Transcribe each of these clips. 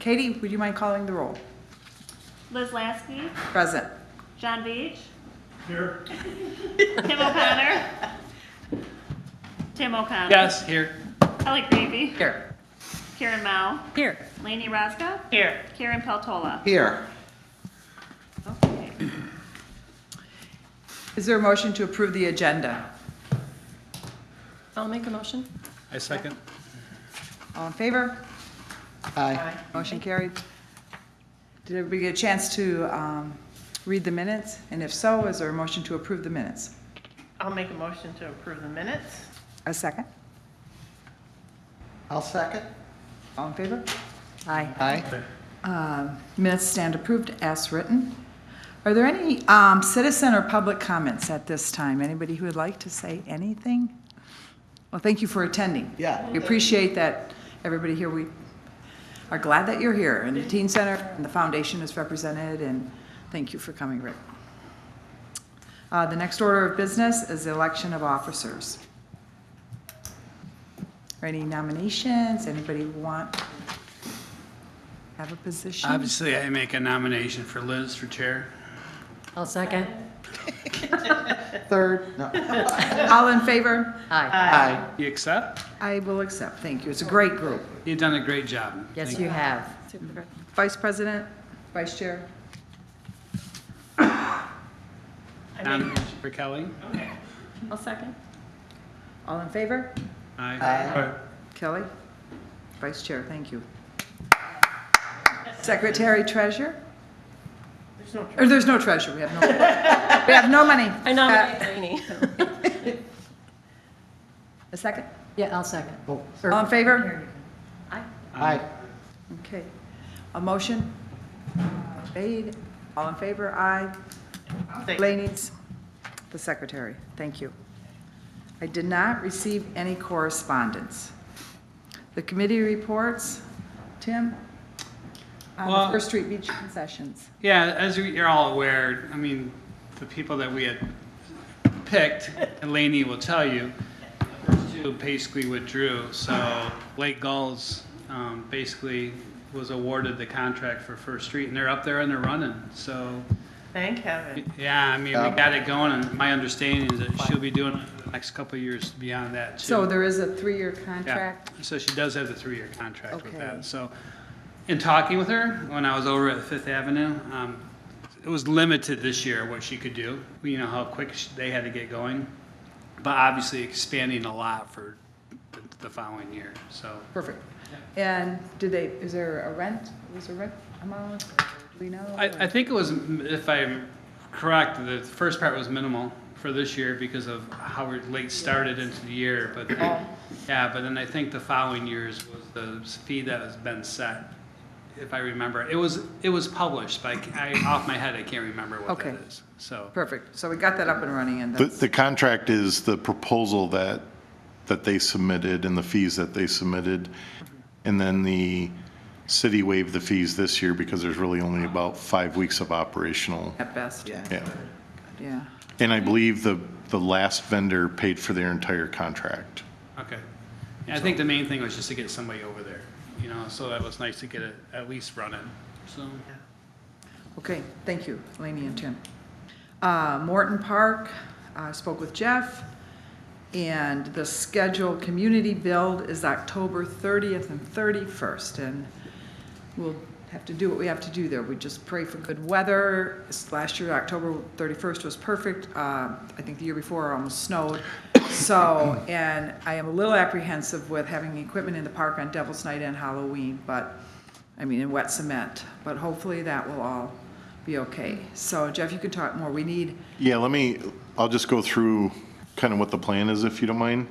Katie, would you mind calling the roll? Liz Lasky, Present. John Beach, Here. Tim O'Connor. Tim O'Connor. Yes, here. Ellie Gravy, Here. Karen Mao, Here. Laney Roscoe, Here. Karen Peltola. Here. Okay. Is there a motion to approve the agenda? I'll make a motion. I second. All in favor? Aye. Motion carried. Did everybody get a chance to read the minutes? And if so, is there a motion to approve the minutes? I'll make a motion to approve the minutes. A second? I'll second. All in favor? Aye. Aye. Minutes stand approved as written. Are there any citizen or public comments at this time? Anybody who would like to say anything? Well, thank you for attending. Yeah. We appreciate that everybody here, we are glad that you're here, and the Teen Center and the foundation is represented, and thank you for coming, Rick. The next order of business is the election of officers. Are any nominations? Anybody want to have a position? Obviously, I make a nomination for Liz for chair. I'll second. Third? No. All in favor? Aye. Aye. You accept? I will accept, thank you. It's a great group. You've done a great job. Yes, Thank you have. Vice President, Vice Chair? Nomination for Kelly? I'll second. All in favor? Aye. Aye. Kelly? Vice Chair, thank you. Secretary Treasurer? There's no. Or there's no treasurer, we have no, we have no money. I nominate Laney. A second? Yeah, I'll second. Oh, All in favor? Aye. Aye. Okay. A motion? Made. All in favor? Aye. Laney's the secretary. Thank you. I did not receive any correspondence. The committee reports, Tim? On the Well- First Street Beach concessions. Yeah, as you're all aware, I mean, the people that we had picked, and Laney will tell you, the first two basically withdrew. So Lake Gulls basically was awarded the contract for First Street, and they're up there and they're running. So, Thank heaven. yeah, I mean, we got it going, and my understanding is that she'll be doing it for the next couple of years beyond that, too. So there is a three-year Yeah, contract? so she does have the 3-year contract with Okay. that. So, in talking with her, when I was over at Fifth Avenue, it was limited this year what she could do. You know how quick they had to get going, but obviously expanding a lot for the following year, so. Perfect. And is there a rent? Was there rent amount? Do we know? I think it was, if I'm correct, the first part was minimal for this year because of how we're late started into the year, but, yeah, but then I think the following years was the fee that has been set, if I remember. It was published, but off my head, I can't remember what Okay. that is, so. Perfect. So we got that up and running, and The, that's, the contract is the proposal that they submitted and the fees that they submitted. And then the city waived the fees this year because there's really only about 5 weeks of operational. at best. Yeah. Yeah. Yeah. And I believe the last vendor paid for their entire contract. Okay. Yeah, I think the main thing was just to get somebody over there, you know, so that was nice to get it at least running, so. Okay, thank you, Laney and Tim. Morton Park, I spoke with Jeff, and the scheduled community build is October 30th and 31st, and we'll have to do what we have to do there. We just pray for good weather. Last year, October 31st was perfect. I think the year before almost snowed. So, and I am a little apprehensive with having equipment in the park on Devil's Night and Halloween, but, I mean, in wet cement, but hopefully that will all be okay. So Jeff, you can talk more. We need, Yeah, I'll just go through kind of what the plan is, if you don't mind.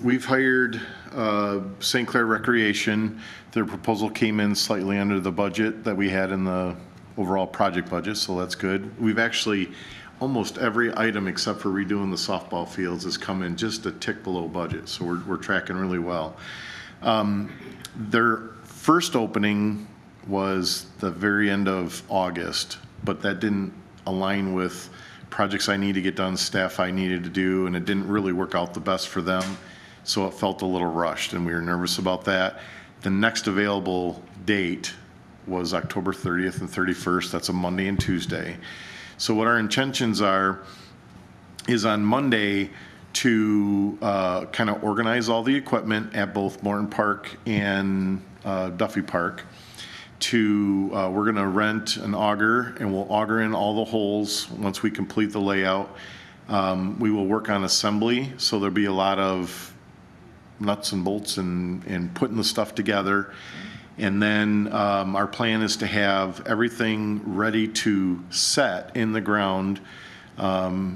We've hired St. Clair Recreation. Their proposal came in slightly under the budget that we had in the overall project budget, so that's good. We've actually, almost every item except for redoing the softball fields has come in just a tick below budget, so we're tracking really well. Their first opening was the very end of August, but that didn't align with projects I need to get done, staff I needed to do, and it didn't really work out the best for them. So it felt a little rushed, and we were nervous about that. The next available date was October 30th and 31st. That's a Monday and Tuesday. So what our intentions is on Monday to kind of organize all the equipment at both Morton Park and Duffy Park. We're going to rent an auger, and we'll auger in all the holes once we complete the layout. We will work on assembly, so there'll be a lot of nuts and bolts and putting the stuff together. And then our plan is to have everything ready to set in the ground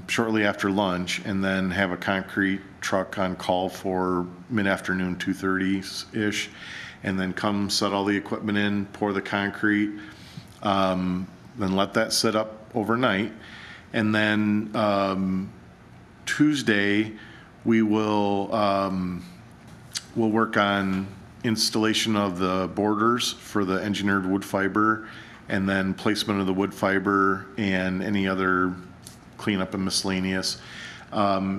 shortly after lunch, and then have a concrete truck on call for mid-afternoon, 2:30-ish, and then come set all the equipment in, pour the concrete, then let that sit up overnight. And then Tuesday, we'll work on installation of the borders for the engineered wood fiber, and then placement of the wood fiber and any other cleanup and miscellaneous.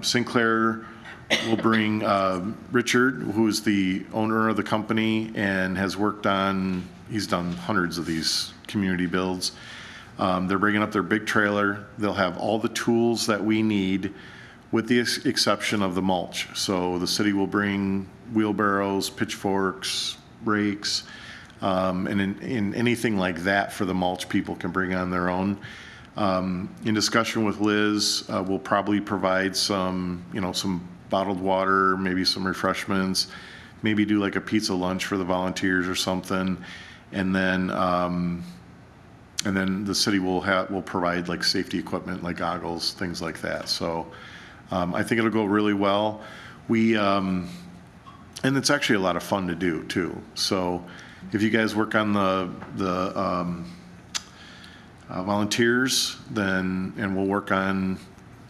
Sinclair will bring Richard, who is the owner of the company and has he's done hundreds of these community builds. They're bringing up their big trailer. They'll have all the tools that we need, with the exception of the mulch. So the city will bring wheelbarrows, pitchforks, rakes, and in anything like that for the mulch, people can bring on their own. In discussion with Liz, we'll probably provide some bottled water, maybe some refreshments, maybe do like a pizza lunch for the volunteers or something. And then the city will provide like safety equipment, like goggles, things like that. So I think it'll go really well. And it's actually a lot of fun to do too. So if you guys work on the volunteers, and we'll work on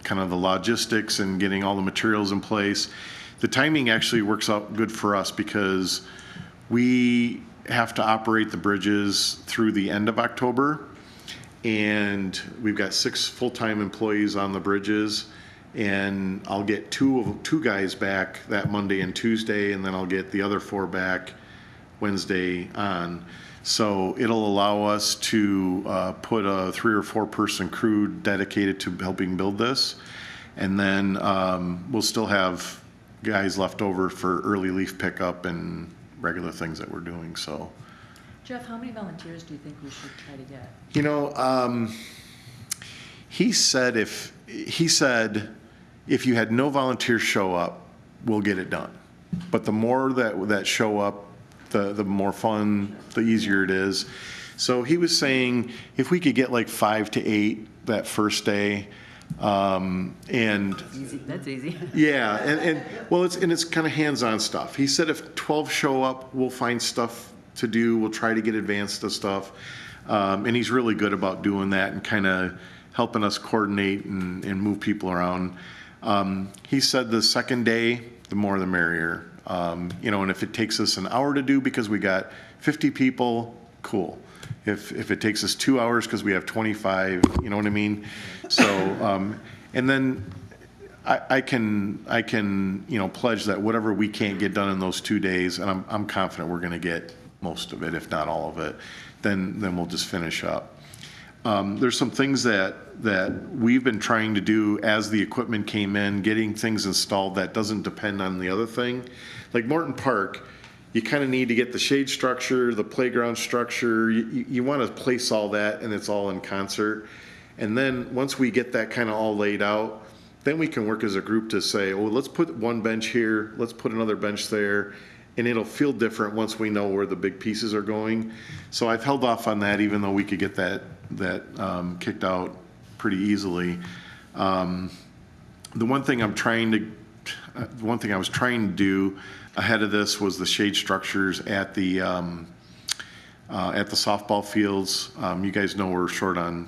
kind of the logistics and getting all the materials in place. The timing actually works out good for us because we have to operate the bridges through the end of October, and we've got 6 full-time employees on the bridges, and I'll get two guys back that Monday and Tuesday, and then I'll get the other 4 back Wednesday on. So it'll allow us to put a 3 or 4 person crew dedicated to helping build this. And then we'll still have guys left over for early leaf pickup and regular things that we're doing, so. Jeff, how many volunteers do you think we should try to get? He said if you had no volunteers show up, we'll get it done. But the more that show up, the more fun, the easier it is. So he was saying if we could get like 5 to 8 that first day, and Easy, that's easy. yeah, and it's kind of hands-on stuff. He said if 12 show up, we'll find stuff to do. We'll try to get advanced to stuff, and he's really good about doing that and kind of helping us coordinate and move people around. He said the second day, the more the merrier. And if it takes us an hour to do because we got 50 people, cool. If it takes us 2 hours because we have 25, you know what I mean? So, and then I can pledge that whatever we can't get done in those 2 days, and I'm confident we're going to get most of it, if not all of it, then we'll just finish up. There's some things that we've been trying to do as the equipment came in, getting things installed that doesn't depend on the other thing. Like Morton Park, you kind of need to get the shade structure, the playground structure. You want to place all that, and it's all in concert. And then once we get that kind of all laid out, then we can work as a group to say, oh, let's put one bench here, let's put another bench there, and it'll feel different once we know where the big pieces are going. So I've held off on that, even though we could get that kicked out pretty easily. The one thing I was trying to do ahead of this was the shade structures at the softball fields. You guys know we're short on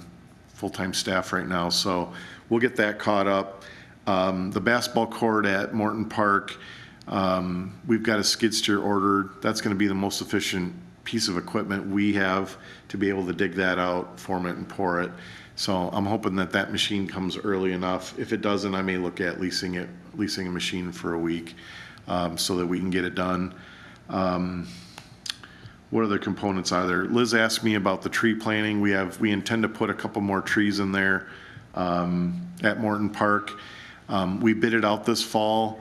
full-time staff right now, so we'll get that caught up. The basketball court at Morton Park, we've got a skid steer ordered. That's going to be the most efficient piece of equipment we have to be able to dig that out, form it, and pour it. So I'm hoping that machine comes early enough. If it doesn't, I may look at leasing a machine for a week, so that we can get it done. what other components are there? Liz asked me about the tree planting. We intend to put a couple more trees in there at Morton Park. We bid it out this fall,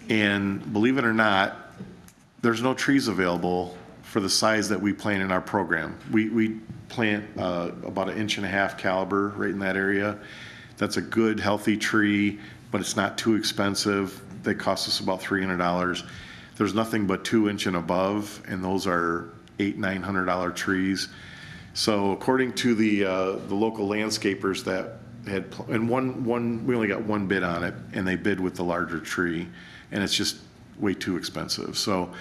and believe it or not, there's no trees available for the size that we plant in our program. We plant about 1.5 inch caliber right in that area. That's a good, healthy tree, but it's not too expensive. They cost us about $300. There's nothing but 2 inch and above, and those are $800-900 trees. So according to the local landscapers that had, and we only got one bid on it, and they bid with the larger tree, and it's just way too expensive. So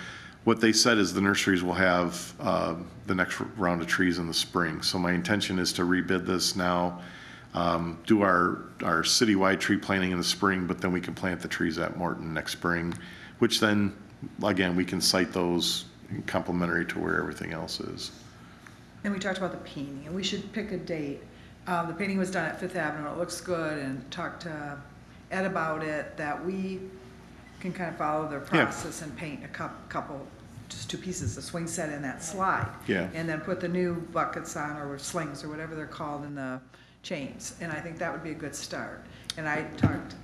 what they said is the nurseries will have the next round of trees in the spring. So my intention is to rebid this now, do our citywide tree planting in the spring, but then we can plant the trees at Morton next spring, which then, again, we can site those complementary to where everything else is. And we talked about the painting, and we should pick a date. The painting was done at Fifth Avenue, it looks good, and talked to Ed about it, that we can kind of follow their Yeah. process and paint a couple, just 2 pieces, the swing set and that slide. Yeah. And then put the new buckets on, or slings, or whatever they're called, in the chains, and I think that would be a good start. And I talked,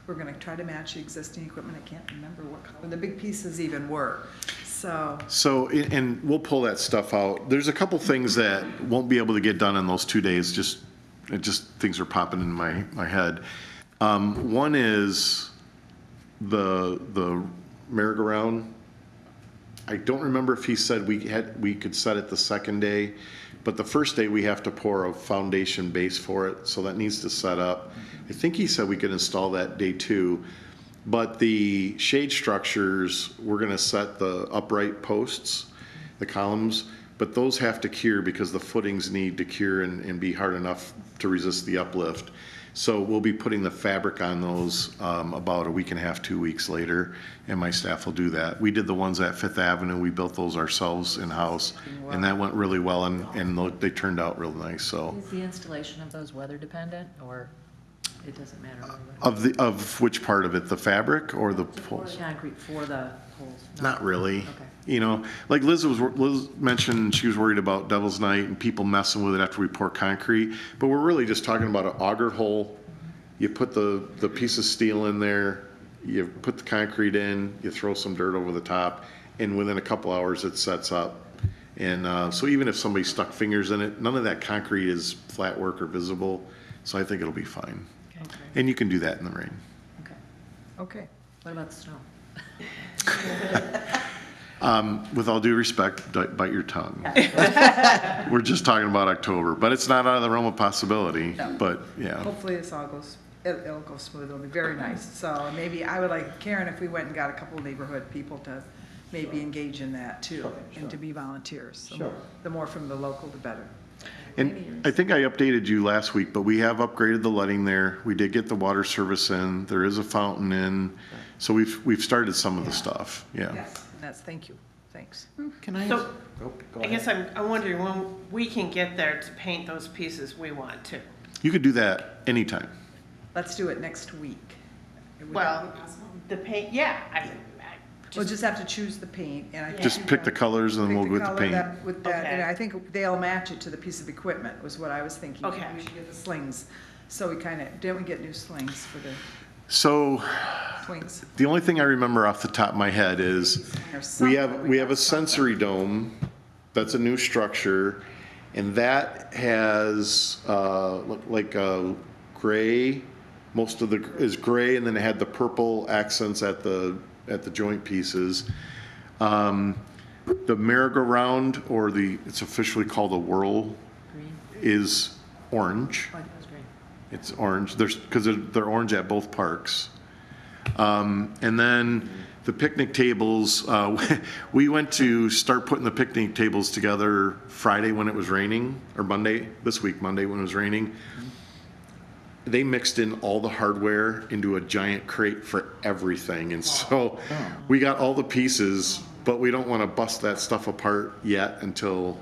we're gonna try to match the existing equipment, I can't remember what color the big pieces even were, so. So, and we'll pull that stuff out. There's a couple things that won't be able to get done in those 2 days, things are popping in my head. One is the merry-go-round. I don't remember if he said we could set it the second day, but the first day we have to pour a foundation base for it, so that needs to set up. I think he said we could install that day 2, but the shade structures, we're gonna set the upright posts, the columns, but those have to cure because the footings need to cure and be hard enough to resist the uplift. So we'll be putting the fabric on those about 1.5 weeks, 2 weeks later, and my staff will do that. We did the ones at Fifth Avenue, we built those ourselves in-house, and that went really well, and they turned out real nice, so. Is the installation of those weather dependent, or it doesn't matter? Really? Of which part of it, the fabric or the For poles? the concrete for the poles? Not really. Okay. You know, like Liz mentioned she was worried about Devil's Night and people messing with it after we pour concrete, but we're really just talking about an auger hole. You put the piece of steel in there, you put the concrete in, you throw some dirt over the top, and within a couple hours it sets up. And so even if somebody stuck fingers in it, none of that concrete is flat work or visible, so I think it'll be fine. Okay. And you can do that in the rain. Okay. Okay. What about the snow? With all due respect, bite your tongue. We're just talking about October, but it's not out of the realm of possibility, No. but yeah. Hopefully this all it'll go smooth, it'll be very nice. So maybe I would like, Karen, if we went and got a couple of neighborhood people to maybe engage in that too, and to be volunteers. So the more from the local, the better. And I think I updated you last week, but we have upgraded the lighting there. We did get the water service in. There is a fountain in. So we've started some of the stuff, yeah. Yes, and that's, thank you, thanks. Can I? So, Go I ahead. guess I'm wondering when we can get there to paint those pieces we want to. You could do that anytime. Let's do it next week. Well, the paint, yeah, We'll just have to choose the paint, and I think. Just pick the colors and then we'll go with the color paint. that- With that, and Okay. I think they'll match it to the piece of equipment, was what I was thinking. Okay. We should get the slings, so we kind of, didn't we get new slings for the So swings? the only thing I remember off the top of my head is Or we something. have a got something. sensory dome. That's a new structure, and that has like a gray. Most of the is gray, and then it had the purple accents at the joint pieces. The merry-go-round, or it's officially called a whirl, Green? is orange. Oh, I think it was green. It's orange. Because they're orange at both parks. And then the picnic tables, we went to start putting the picnic tables together Friday when it was raining, or Monday when it was raining. They mixed in all the hardware into a giant crate for everything. And so we got all the pieces, but we don't want to bust that stuff apart yet until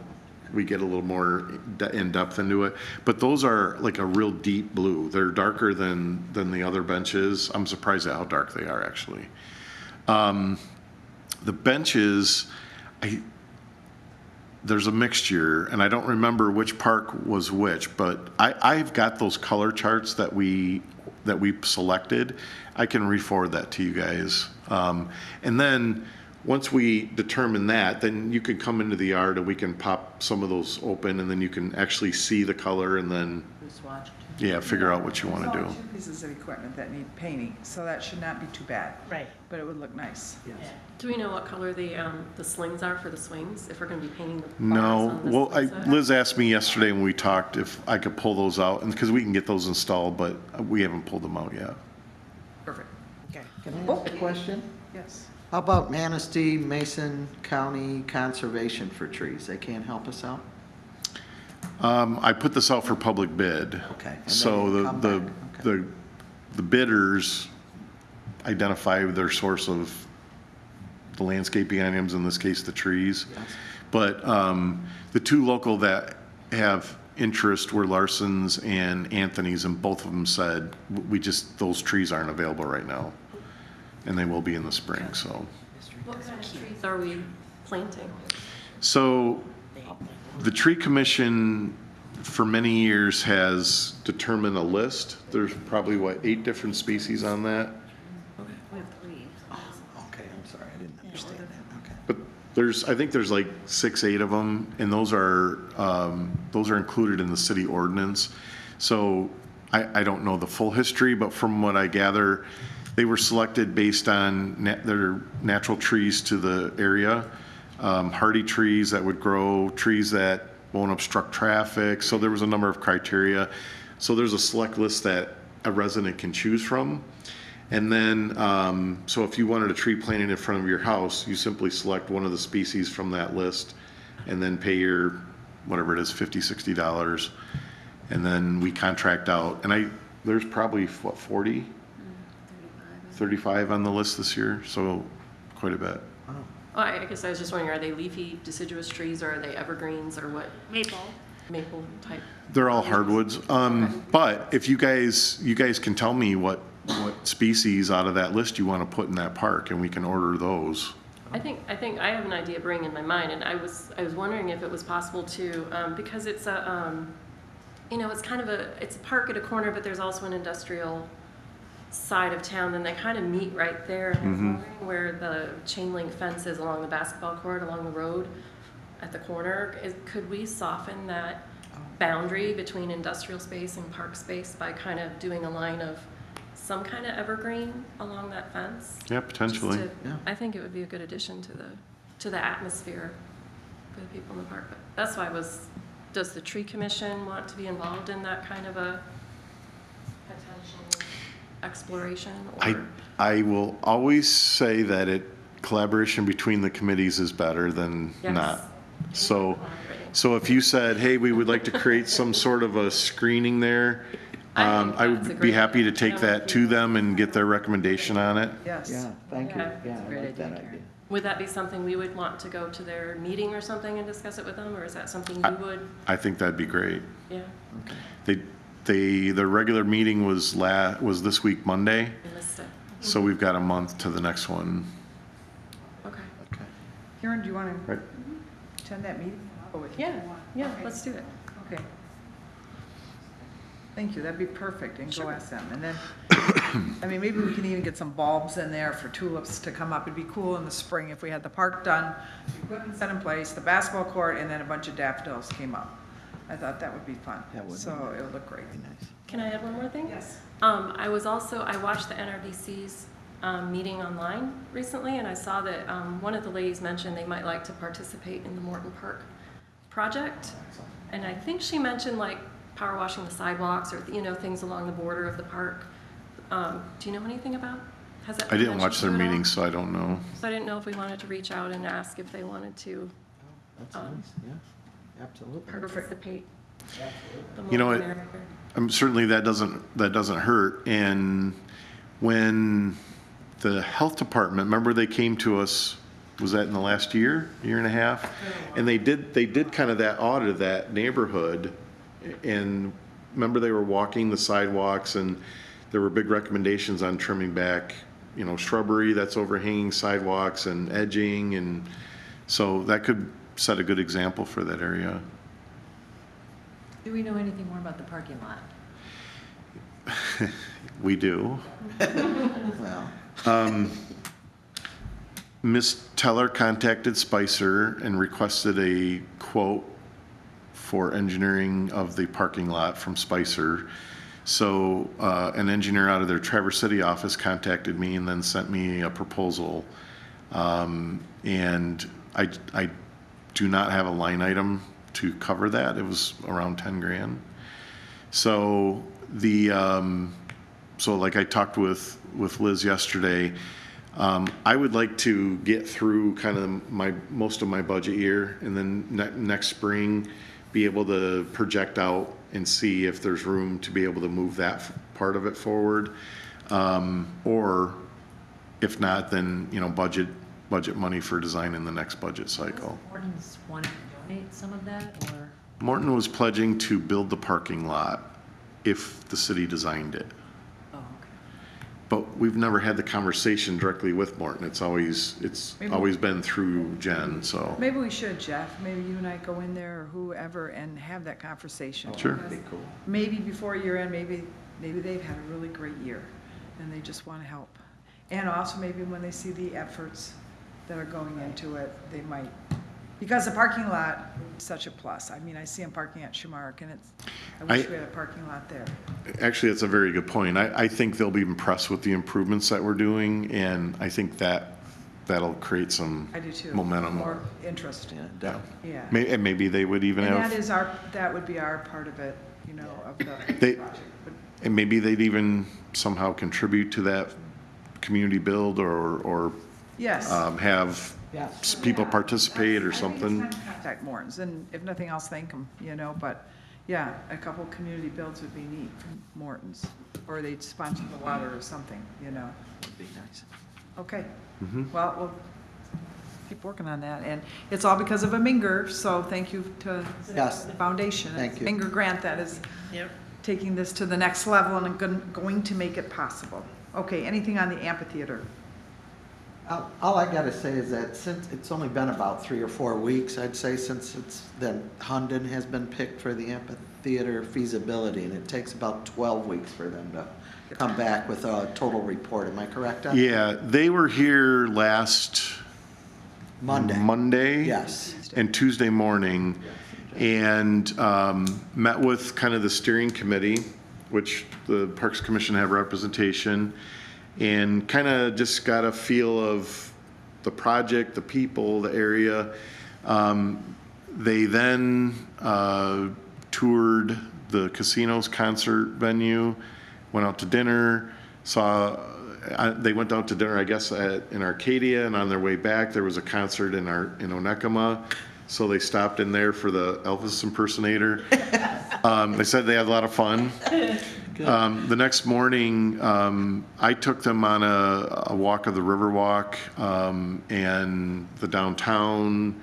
we get a little more in depth into it. But those are like a real deep blue. They're darker than the other benches. I'm surprised at how dark they are, actually. The benches, there's a mixture, and I don't remember which park was which, but I've got those color charts that we selected. I can re-forward that to you guys. And then, once we determine that, then you can come into the yard and we can pop some of those open, and then you can actually see the color and then, Who swatched? yeah, figure out what you want to There's do. only 2 pieces of equipment that need painting, so that should not be too bad, Right. but it would look nice. Do we know what color the slings are for the swings, if we're gonna be painting the bars No, on the well, swing set? Liz asked me yesterday when we talked if I could pull those out, and, because we can get those installed, but we haven't pulled them out yet. Perfect. Okay. Can I ask a question? Yes. How about Manistee, Mason County Conservation for trees? They can't help us out? I put this out for public bid. Okay, and then So you come back, the bidders identify their source of the landscaping items, in this case, the trees. Yes. But the 2 local that have interest were Larson's and Anthony's, and both of them said, those trees aren't available right now. And they will be in the spring, so. What kind of trees are we planting? So, the tree commission for many years has determined a list. There's probably, 8 different species on that? We have 3. Okay, I'm sorry, I didn't understand that, okay. But I think there's like 6, 8 of them, and those are included in the city ordinance. So I don't know the full history, but from what I gather, they were selected based on their natural trees to the area, hardy trees that would grow, trees that won't obstruct traffic. So there was a number of criteria. So there's a select list that a resident can choose from. And then, so if you wanted a tree planted in front of your house, you simply select one of the species from that list and then pay your, whatever it is, $50, $60. And then we contract out. And there's probably, 40? 35 on the list this year, so quite a bit. Oh, I guess I was just wondering, are they leafy deciduous trees, or are they evergreens, or what Maple. maple type? They're all hardwoods. But if you guys can tell me what species out of that list you want to put in that park, and we can order those. I think I have an idea brewing in my mind, and I was wondering if it was possible to, because it's it's kind of it's a park at a corner, but there's also an industrial side of town, and they kind of meet right there. And I was wondering where the chain link fence is along the basketball court, along the road at the corner. Could we soften that boundary between industrial space and park space by kind of doing a line of some kind of evergreen along that fence? Yeah, potentially. Just to- Yeah. I think it would be a good addition to the atmosphere for the people in the park. But that's why does the tree commission want to be involved in that kind of a potential exploration? Or I will always say that collaboration between the committees is better than Yes. not. So if you said, hey, we would like to create some sort of a screening there, I think I that's a would be great happy to idea. take that to them and get their recommendation on it. Yes. Yeah, thank you, Yeah, yeah, that's a I great like that idea, idea. Karen. Would that be something we would want to go to their meeting or something and discuss it with them, or is that something you would? I think that'd be great. Yeah, The regular meeting was this week, Monday, enlist it. so we've got a month to the next one. Okay. Okay. Karen, do you want to Right. attend that meeting? Oh, if you Yeah, want. yeah, Okay. let's do it. Okay. Thank you, that'd be perfect, and go ask them. And then, I mean, maybe we can even get some bulbs in there for tulips to come up. It'd be cool in the spring if we had the park done, equipment set in place, the basketball court, and then a bunch of daffodils came up. I thought that would be fun. That would be So nice. it would look great. Very nice. Can I add one more thing? Yes. I watched the NRBC's meeting online recently, and I saw that one of the ladies mentioned they might like to participate in the Morton Park project. And I think she mentioned like power washing the sidewalks or, things along the border of the park. Do you know anything about? Has that I been didn't watch mentioned their to you at all? meeting, so I don't know. So I didn't know if we wanted to reach out and ask if they wanted to That's nice, yeah, absolutely. participate. The You know more what? the merrier. Certainly that doesn't hurt. And when the health department, remember they came to us, was that in the last year and a half? And they did kind of that audit of that neighborhood. And remember they were walking the sidewalks, and there were big recommendations on trimming back, shrubbery that's overhanging sidewalks and edging. And so that could set a good example for that area. Do we know anything more about the parking lot? We do. Well, Ms. Teller contacted Spicer and requested a quote for engineering of the parking lot from Spicer. So an engineer out of their Traverse City office contacted me and then sent me a proposal. And I do not have a line item to cover that. It was around 10 grand. So so like I talked with Liz yesterday, I would like to get through kind of most of my budget year, and then next spring be able to project out and see if there's room to be able to move that part of it forward. Or if not, then, budget money for design in the next budget cycle. Morton's wanting to donate some of that, or? Morton was pledging to build the parking lot if the city designed it. Oh, okay. But we've never had the conversation directly with Morton. It's always been through Jen, so. Maybe we should, Jeff. Maybe you and I go in there or whoever and have that conversation. Sure. Because that'd be cool. Maybe before year end, maybe they've had a really great year and they just want to help. And also maybe when they see the efforts that are going into it, they might, because the parking lot is such a plus. I mean, I see them parking at Shamark and I wish we had a parking lot there. Actually, that's a very good point. I think they'll be impressed with the improvements that we're doing, and I think that'll create some I do too. momentum. More interest. yeah, definitely. Yeah. And maybe they would even And have. that would be our part of it, of the They- project. But And maybe they'd even somehow contribute to that community build or Yes. have Yes. people participate or I think something. it's time to contact Morton's, and if nothing else, thank them, but, yeah, a couple community builds would be neat from Morton's, or they'd sponsor the water or something, Would be nice. Okay, Mm-hmm. well, we'll keep working on that, and it's all because of a Minger, so thank you to Yes. the foundation. Thank you. Minger Grant that is Yep. taking this to the next level and going to make it possible. Okay, anything on the amphitheater? All I gotta say is that since it's only been about 3 or 4 weeks, I'd say, since Hunden has been picked for the amphitheater feasibility, and it takes about 12 weeks for them to come back with a total report. Am I correct on that? Yeah, they were here last Monday. Yes. And Tuesday morning, and met with kind of the steering committee, which the Parks Commission have representation, and kind of just got a feel of the project, the people, the area. They then toured the casino's concert venue, went out to dinner, they went out to dinner, I guess, in Arcadia, and on their way back, there was a concert in Onekama. So they stopped in there for the Elvis impersonator. They said they had a lot of fun. The next morning, I took them on a walk of the Riverwalk and the downtown,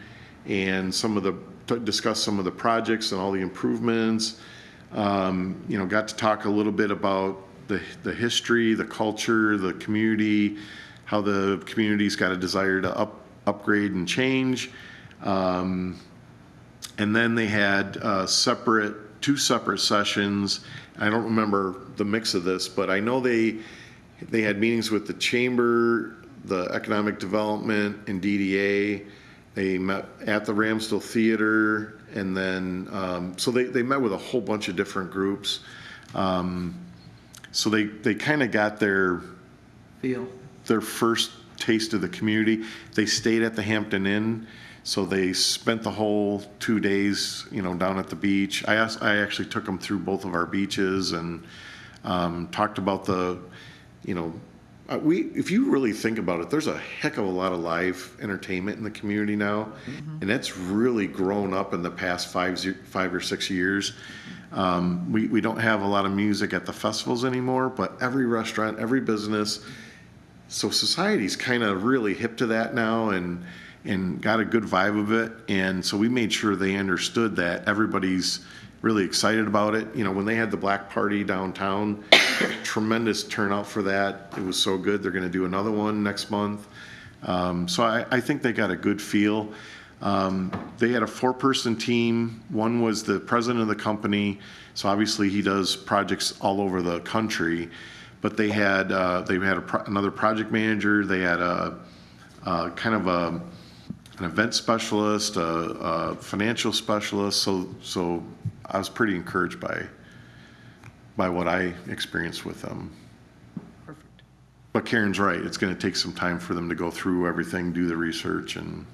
and discussed some of the projects and all the improvements. Got to talk a little bit about the history, the culture, the community, how the community's got a desire to upgrade and change. And then they had two separate sessions. I don't remember the mix of this, but I know they had meetings with the chamber, the economic development, and DDA. They met at the Ramsdale Theater, and then so they met with a whole bunch of different groups. So they kind of got their first taste of the community. They stayed at the Hampton Inn. So they spent the whole 2 days, down at the beach. I actually took them through both of our beaches and talked about if you really think about it, there's a heck of a lot of live entertainment in the community now, and that's really grown up in the past 5 or 6 years. We don't have a lot of music at the festivals anymore, but every restaurant, every business, so society's kind of really hip to that now, and got a good vibe of it. And so we made sure they understood that everybody's really excited about it. When they had the Black Party downtown, tremendous turnout for that. It was so good. They're going to do another one next month. So I think they got a good feel. They had a 4-person team. One was the president of the company, so obviously he does projects all over the country. But they had another project manager. They had a kind of an event specialist, a financial specialist. So I was pretty encouraged by what I experienced with them. Perfect. But Karen's right. It's going to take some time for them to go through everything, do the research, and.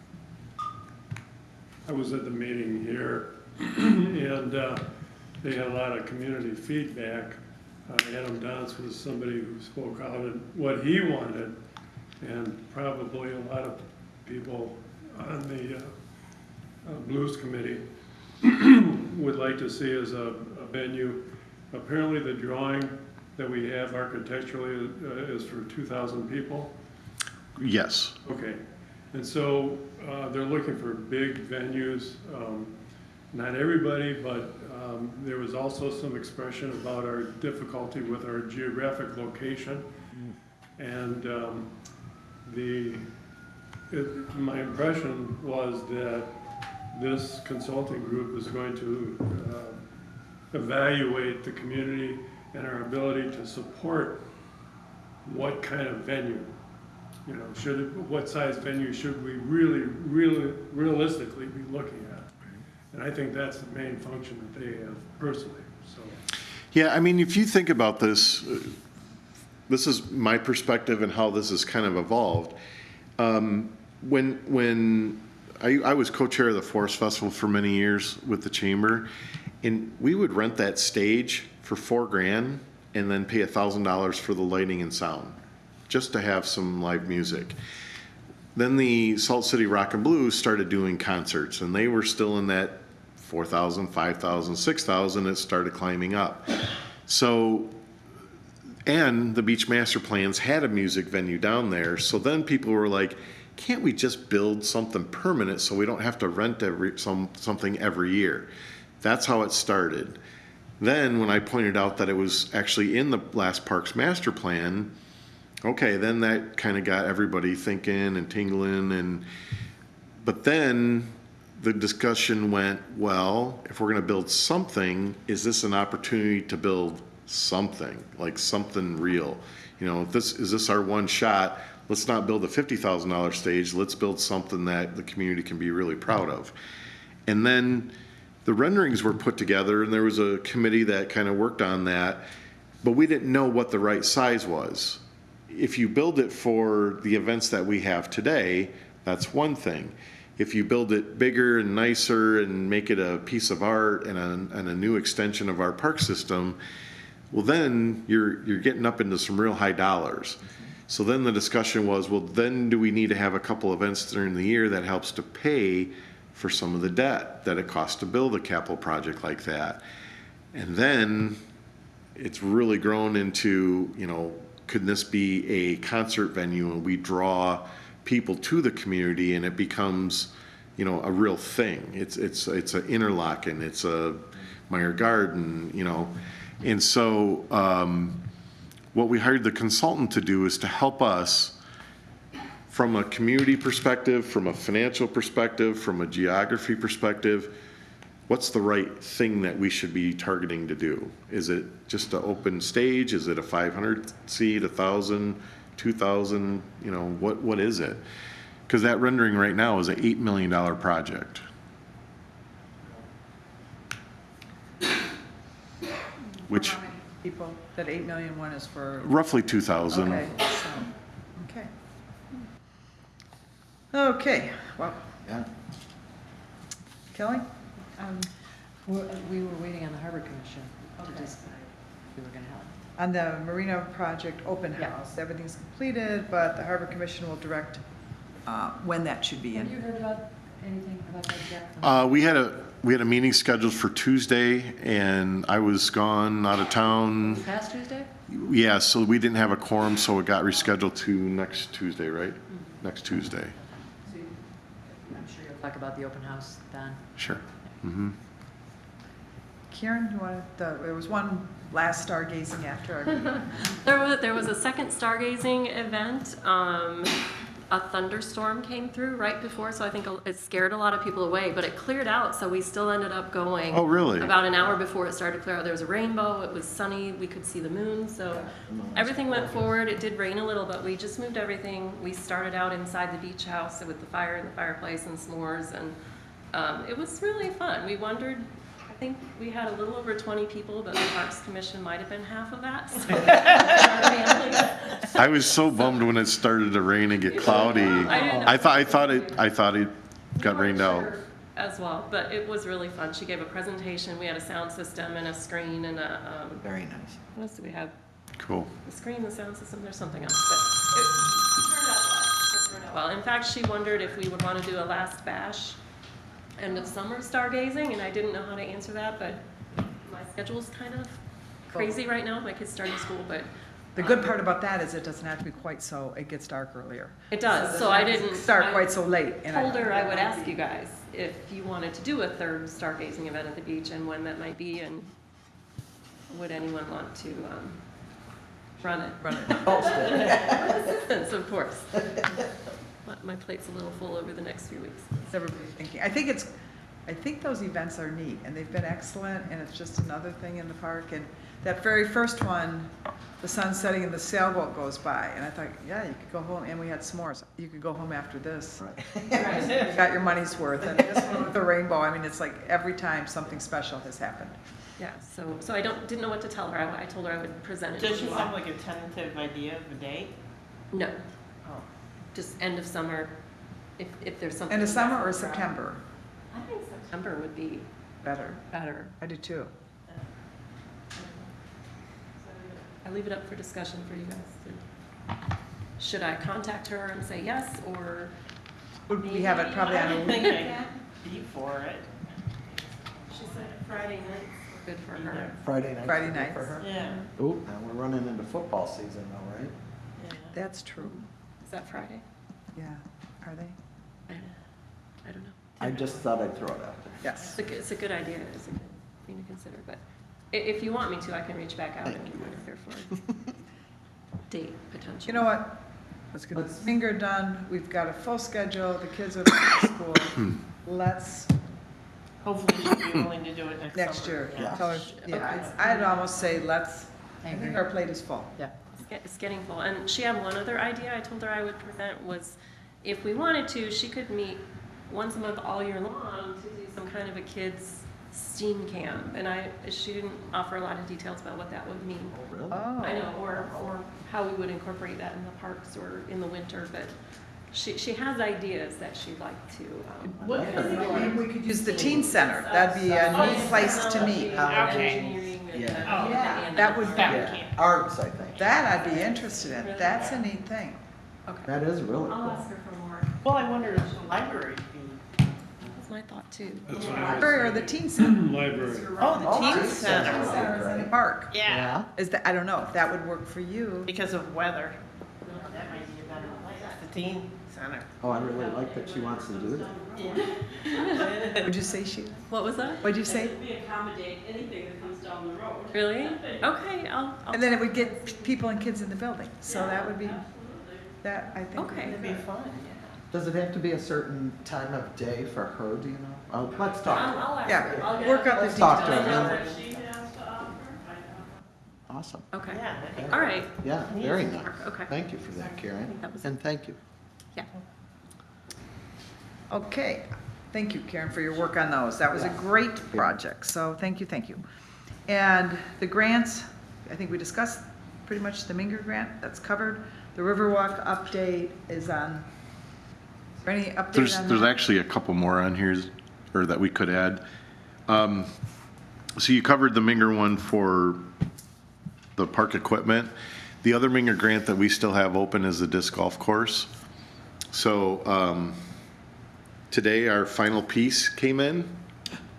I was at the meeting here, and they had a lot of community feedback. Adam Dance was somebody who spoke out at what he wanted, and probably a lot of people on the Blues Committee would like to see as a venue. Apparently the drawing that we have architecturally is for 2,000 people. Yes. Okay, and so they're looking for big venues. Not everybody, but there was also some expression about our difficulty with our geographic location. And my impression was that this consulting group is going to evaluate the community and our ability to support what kind of venue. You know, what size venue should we really realistically be looking at? And I think that's the main function that they have personally, so. Yeah, I mean, if you think about this, this is my perspective and how this has kind of evolved. When I was co-chair of the Forest Festival for many years with the chamber, and we would rent that stage for $4,000 and then pay $1,000 for the lighting and sound, just to have some live music. Then the Salt City Rock and Blues started doing concerts, and they were still in that 4,000, 5,000, 6,000. It started climbing up. So, and the Beach Master Plans had a music venue down there. So then people were like, can't we just build something permanent so we don't have to rent something every year? That's how it started. Then when I pointed out that it was actually in the last Parks Master Plan, okay, then that kind of got everybody thinking and tingling, but then the discussion went, well, if we're going to build something, is this an opportunity to build something, like something real? You know, is this our one shot? Let's not build a $50,000 stage. Let's build something that the community can be really proud of. And then the renderings were put together, and there was a committee that kind of worked on that, but we didn't know what the right size was. If you build it for the events that we have today, that's one thing. If you build it bigger and nicer and make it a piece of art and a new extension of our park system, well, then you're getting up into some real high dollars. So then the discussion was, well, then do we need to have a couple events during the year that helps to pay for some of the debt that it costs to build a capital project like that? And then it's really grown into, you know, could this be a concert venue and we draw people to the community and it becomes, you know, a real thing. It's an Interlaken, it's a Meyer Garden, you know. And so what we hired the consultant to do is to help us from a community perspective, from a financial perspective, from a geography perspective. What's the right thing that we should be targeting to do? Is it just an open stage? Is it a 500 seat, 1,000, 2,000? You know, what is it? Because that rendering right now is an $8 million project. Which For how many people? That 8 million one is for? roughly 2,000. Okay, so, okay. Okay, well, Yeah. Kelly? We were waiting on the Harbor Commission to decide if we were going to help. On the Marina project open Yeah. house, everything's completed, but the Harbor Commission will direct when that should be Have you in. heard about anything about that yet? We had a meeting scheduled for Tuesday, and I was gone out of town. Past Tuesday? Yeah, so we didn't have a quorum, so it got rescheduled to next Tuesday, right? Next Tuesday. So I'm sure you'll talk about the open house then. Sure. Mm-hmm. Karen, you wanted, there was one last stargazing after our meeting. There was a second stargazing event. a thunderstorm came through right before, so I think it scared a lot of people away, but it cleared out, so we still ended up going. Oh, really? About an hour before it started to clear out. There was a rainbow, it was sunny, we could see the moon, so everything went forward. It did rain a little, but we just moved everything. We started out inside the beach house with the fire in the fireplace and s'mores, and it was really fun. We wondered, I think we had a little over 20 people, but the Parks Commission might have been half of that. So our families. I was so bummed when it started to rain and get cloudy. I thought it got rained out. Sure as well, but it was really fun. She gave a presentation. We had a sound system and a screen and a, Very nice. what else do we have? Cool. The screen, the sound system, there's something else, but it turned out well. It turned out well. In fact, she wondered if we would want to do a last bash, end of summer stargazing, and I didn't know how to answer that, but my schedule's kind of crazy right now. My kids starting school, but The good part about that is it doesn't have to be quite so, it gets dark earlier. it does. So I didn't Start I quite so late. And told her I would ask you guys if you wanted to do a third stargazing event at the beach and when that might be, and would anyone want to run it? Run it. Assistance, of course. My plate's a little full over the next few weeks. What's everybody thinking? I think those events are neat, and they've been excellent, and it's just another thing in the park. And that very first one, the sun setting and the sailboat goes by, and I thought, yeah, you could go home, and we had s'mores. You could go home after this. You got your money's worth. And this one with the rainbow, I mean, it's like every time something special has happened. Yeah, so I didn't know what to tell her. I told her I would present it Does to she you have all. like a tentative idea of a date? No, Oh. just end of summer, if there's something. End of summer or around. September? I think September would be Better. better. I do too. I leave it up for discussion for you guys. Should I contact her and say yes, or? Would we have it probably on I a don't think I could be for it. She said Friday nights were good for her. Friday night. Friday for nights. her. Yeah. Ooh, now we're running into football season though, right? Yeah. That's true. Is that Friday? Yeah. Are they? I don't know. I just thought I'd throw it out there. Yes. It's a good idea, it's a good thing to consider, but if you want me to, I can reach back out and get my fair for date potential. You know what? Let's get this finger done. We've got a full schedule. The kids are back to school. Let's, Hopefully she'll be willing to do it next summer. next year, Yeah. tell her, yeah, I'd almost say let's, I I think agree. our plate is full. Yeah. It's getting full, and she had one other idea I told her I would present was, if we wanted to, she could meet once a month all year long to do some kind of a kids' STEAM camp, and she didn't offer a lot of details about what that would mean. Really? I Oh, know, or how we would incorporate that in the parks or in the winter, but she has ideas that she'd like to. we could use the teen center. That'd be a neat place to meet. Okay. Engineering and- Yeah. Yeah, that would be, Yeah. Arts, I think. that I'd be interested in. That's a neat thing. Okay, That is really I'll cool. ask her for more. Well, I wonder if the library would be. That's my thought too. That's what I was Library or the teen center? Library. Oh, the teen teen center. center. Center is in the park. Yeah, Is that, I don't know if that would work for you. because of weather. That might be a better place. The teen center. Oh, I really like that she wants to do that. Would you say, Sheila? What was that? What'd you say? We accommodate anything that comes down the road. Really? Okay, I'll. And then it would get people and kids in the building. So that would be, that I think. Okay. It'd be fun, yeah. Does it have to be a certain time of day for her, do you know? Let's talk. to her. I'll ask Yeah, her. I'll get- work out the Let's talk to details. her. What she has to offer, I know. Awesome. Okay, Yeah, that'd be all right. Yeah, very nice. Okay. Thank you for that, Karen. That was- And thank you. Yeah. Okay, thank you, Karen, for your work on those. That was a great project, so thank you, thank you. And the grants, I think we discussed pretty much the Minger grant, that's covered. The Riverwalk update is on, is there any update on There's that? actually a couple more on here, or that we could add. So you covered the Minger one for the park equipment. The other Minger grant that we still have open is the disc golf course. So, today our final piece came in,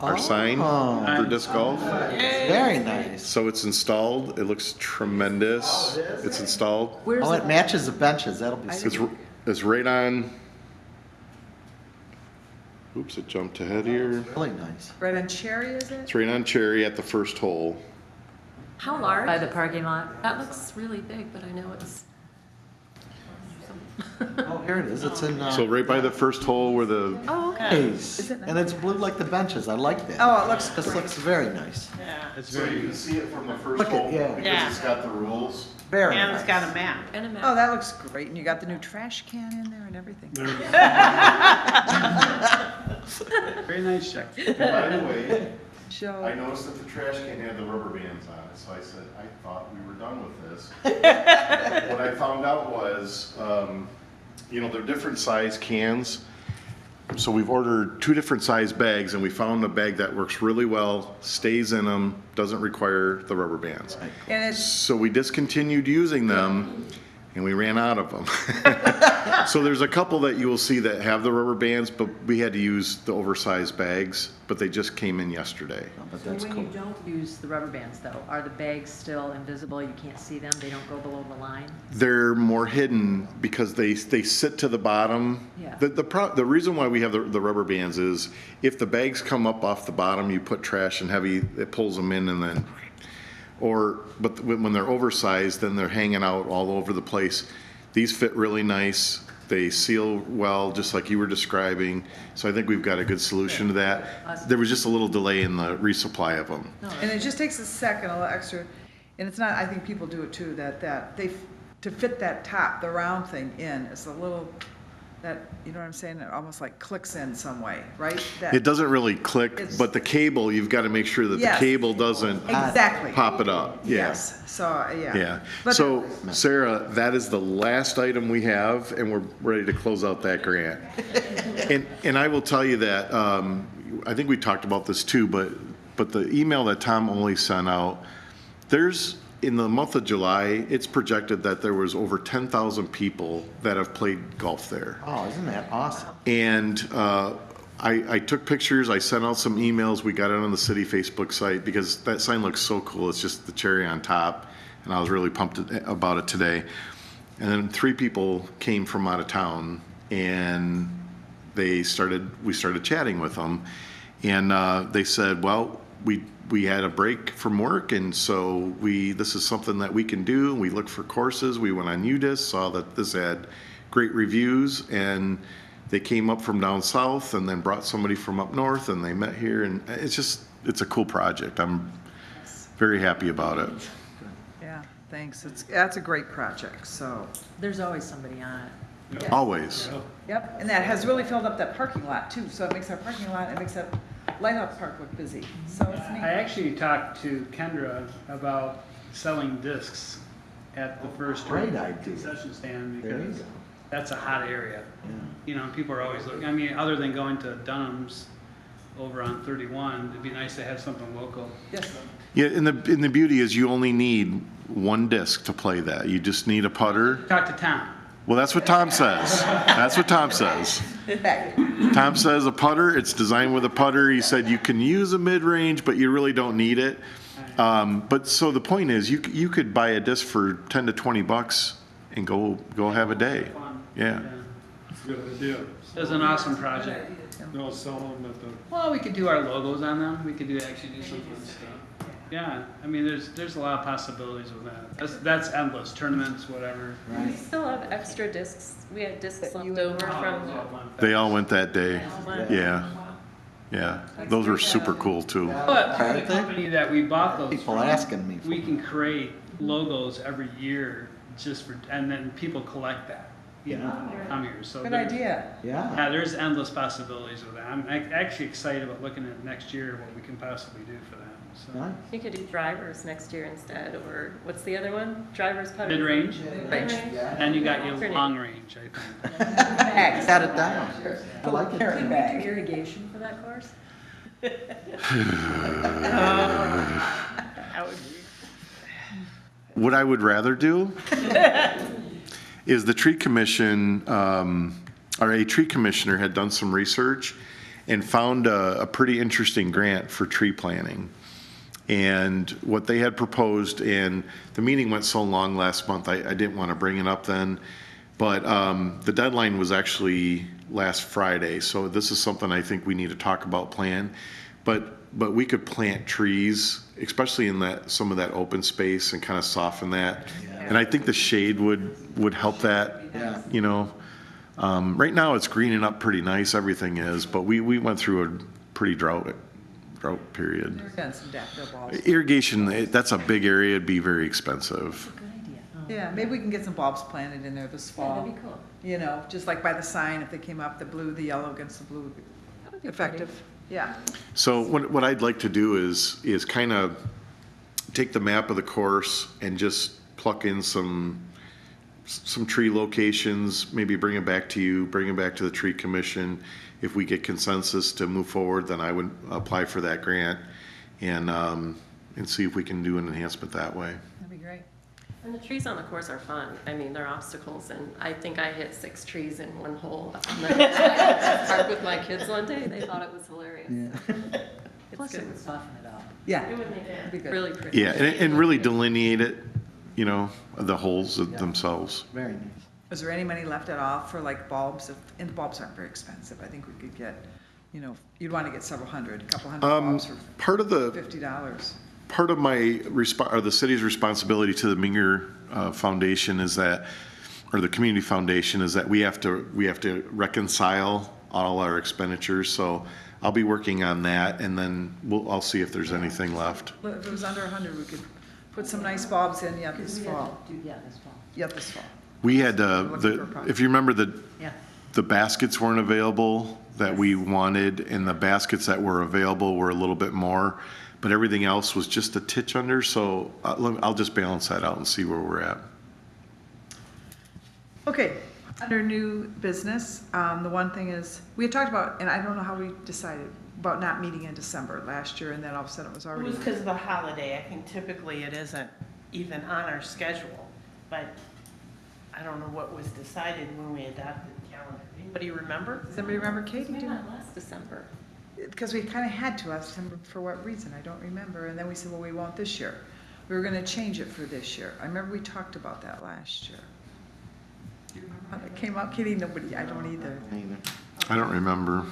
our sign Oh. for disc golf. Very nice. So it's installed, it looks tremendous. It's installed. Where's Oh, it? it matches the benches, that'll be I super. It's right on, oops, it jumped ahead here. Really nice. Right on Cherry, is it? It's right on Cherry at the first hole. How large? By the parking lot. That looks really big, but I know it's Oh, here it is, it's in, So right by the first hole where the, Oh, okay. A's. And it's blue like the benches, I like that. Oh, it looks This great. looks very nice. Yeah. It's so you very, can see it from the first Look at- hole yeah. because Yeah. it's got the rules. Very And nice. it's got a map. And a map. Oh, that looks great, and you got the new trash can in there and everything. very nice, Jack. By the way, I Show, noticed that the trash can had the rubber bands on it, so I said, I thought we were done with this. What I found out was, they're different size cans. So we've ordered 2 different size bags, and we found a bag that works really well, stays in them, doesn't require the rubber bands. and it's, So we discontinued using them, and we ran out of them. So there's a couple that you will see that have the rubber bands, but we had to use the oversized bags, but they just came in yesterday. Oh, but So that's when cool. you don't use the rubber bands though, are the bags still invisible? You can't see them? They don't go below the line? They're more hidden because they sit to the bottom. Yeah. The reason why we have the rubber bands is if the bags come up off the bottom, you put trash and heavy, it pulls them in and then, but when they're oversized, then they're hanging out all over the place. These fit really nice. They seal well, just like you were describing. So I think we've got a good solution to that. There was just a little delay in the resupply of them. and it just takes a second, a little extra, and it's not, I think people do it too, that to fit that top, the round thing in, it's a little, that, you know what I'm saying, it almost like clicks in some way, right? That- It doesn't really click, It's- but the cable, you've got to make sure that the Yes. cable doesn't Exactly. pop it up. Yeah. Yes, so, yeah. Yeah. But- So, Sarah, that is the last item we have, and we're ready to close out that grant. And I will tell you that, I think we talked about this too, but the email that Tom only sent out, in the month of July, it's projected that there was over 10,000 people that have played golf there. Oh, isn't that awesome? And I took pictures, I sent out some emails, we got it on the city Facebook site because that sign looks so cool, it's just the cherry on top, and I was really pumped about it today. And then 3 people came from out of town, and we started chatting with them, and they said, well, we had a break from work, and so this is something that we can do. We looked for courses, we went on UDisc, saw that this had great reviews, and they came up from down south and then brought somebody from up north, and they met here, and it's a cool project. I'm very happy about it. Yeah, thanks, that's a great project, so, There's always somebody on it. Always. yep, and that has really filled up that parking lot too, so it makes our parking lot, it makes that Lighthouse Park look busy, so it's I neat. actually talked to Kendra about selling discs at the first Great idea. concession stand There you because go. that's a hot area. People are always looking, I mean, other than going to Dunham's over on 31, it'd be nice to have something local. Yes, Yeah, and the beauty is you only need 1 disc to play that. You just need a putter. Talk to Tom. Well, that's what Tom says. That's what Tom says. Tom says a putter, it's designed with a putter. He said you can use a mid-range, but you really don't need it. But so the point is, you could buy a disc for 10 to 20 bucks and go have a day. Fun. Yeah. It's a good idea. It was an awesome project. They'll sell them at the, Well, we could do our logos on them. We could actually do some fun stuff. Yeah, I mean, there's a lot of possibilities with that. That's endless, tournaments, whatever. We still have extra discs. We had discs That you left over Oh, from. yeah, one They all went that day. Wow. Yeah. Yeah. Those were super cool too. But for the Aren't they? company that we bought those People from, asking me. we can create logos every year and then people collect that, come here. So good there- idea. Yeah. Yeah, there's endless possibilities with that. I'm actually excited about looking at next year, what we can possibly do for that. So. Nice. You could do drivers next year instead, or what's the other one? Drivers putter. Mid-range, Mid-range. and you got your Alternate. long range, I think. Bags. Got it down. I like it. Carry Can we bag. do irrigation for that course? That would be. What I would rather do is the tree commission, or a tree commissioner had done some research and found a pretty interesting grant for tree planting. And what they had proposed, and the meeting went so long last month, I didn't want to bring it up then, but the deadline was actually last Friday, so this is something I think we need to talk about, plan. but we could plant trees, especially in some of that open space, and kind of soften that. And I think the shade would help that, Yeah. you know. Right now, it's greening up pretty nice, everything is, but we went through a pretty drought period. We've done some daffodil bulbs. Irrigation, that's a big area, it'd be very expensive. Good idea. Yeah, maybe we can get some bulbs planted in there this Yeah, fall. that'd be cool. You know, just like by the sign, if they came up, the blue, the yellow against the blue would be That would be effective. Yeah. So what I'd like to do is kind of take the map of the course and just pluck in some tree locations, maybe bring it back to you, bring it back to the tree commission. If we get consensus to move forward, then I would apply for that grant and see if we can do an enhancement that way. That'd be great. And the trees on the course are fun. I mean, they're obstacles, and I think I hit 6 trees in one hole up in the park with my kids one day. They thought it was hilarious. Plus it would soften it up. Yeah. It would make That'd be it good. really pretty. Yeah, and really delineate it, you know, the holes themselves. Very nice. Is there any money left at all for like bulbs? And the bulbs aren't very expensive. I think we could get, you know, you'd want to get several hundred, a couple hundred bulbs for Part of the $50. part of my or the city's responsibility to the Minger Foundation is that, or the community foundation, is that we have to reconcile all our expenditures. So I'll be working on that, and then I'll see if there's anything left. Well, if it was under 100, we could put some nice bulbs in yet this fall. Yeah, this fall. Yet this fall. We had Looking for a project. if you remember Yeah. the baskets weren't available that we wanted, and the baskets that were available were a little bit more, but everything else was just a titch under. So I'll just balance that out and see where we're at. Okay, under new business, the one thing is, we had talked about, and I don't know how we decided, about not meeting in December last year, and then all of a sudden it was It already. was because of the holiday. I think typically it isn't even on our schedule, but I don't know what was decided when we adopted the calendar. Anybody remember? Does anybody remember, Katie? We met last December. Because we kind of had to last December, for what reason, I don't remember, and then we said, well, we won't this year. We were gonna change it for this year. I remember we talked about that last year. Do you remember how that came up, Katie? Nobody, I don't either. I don't remember.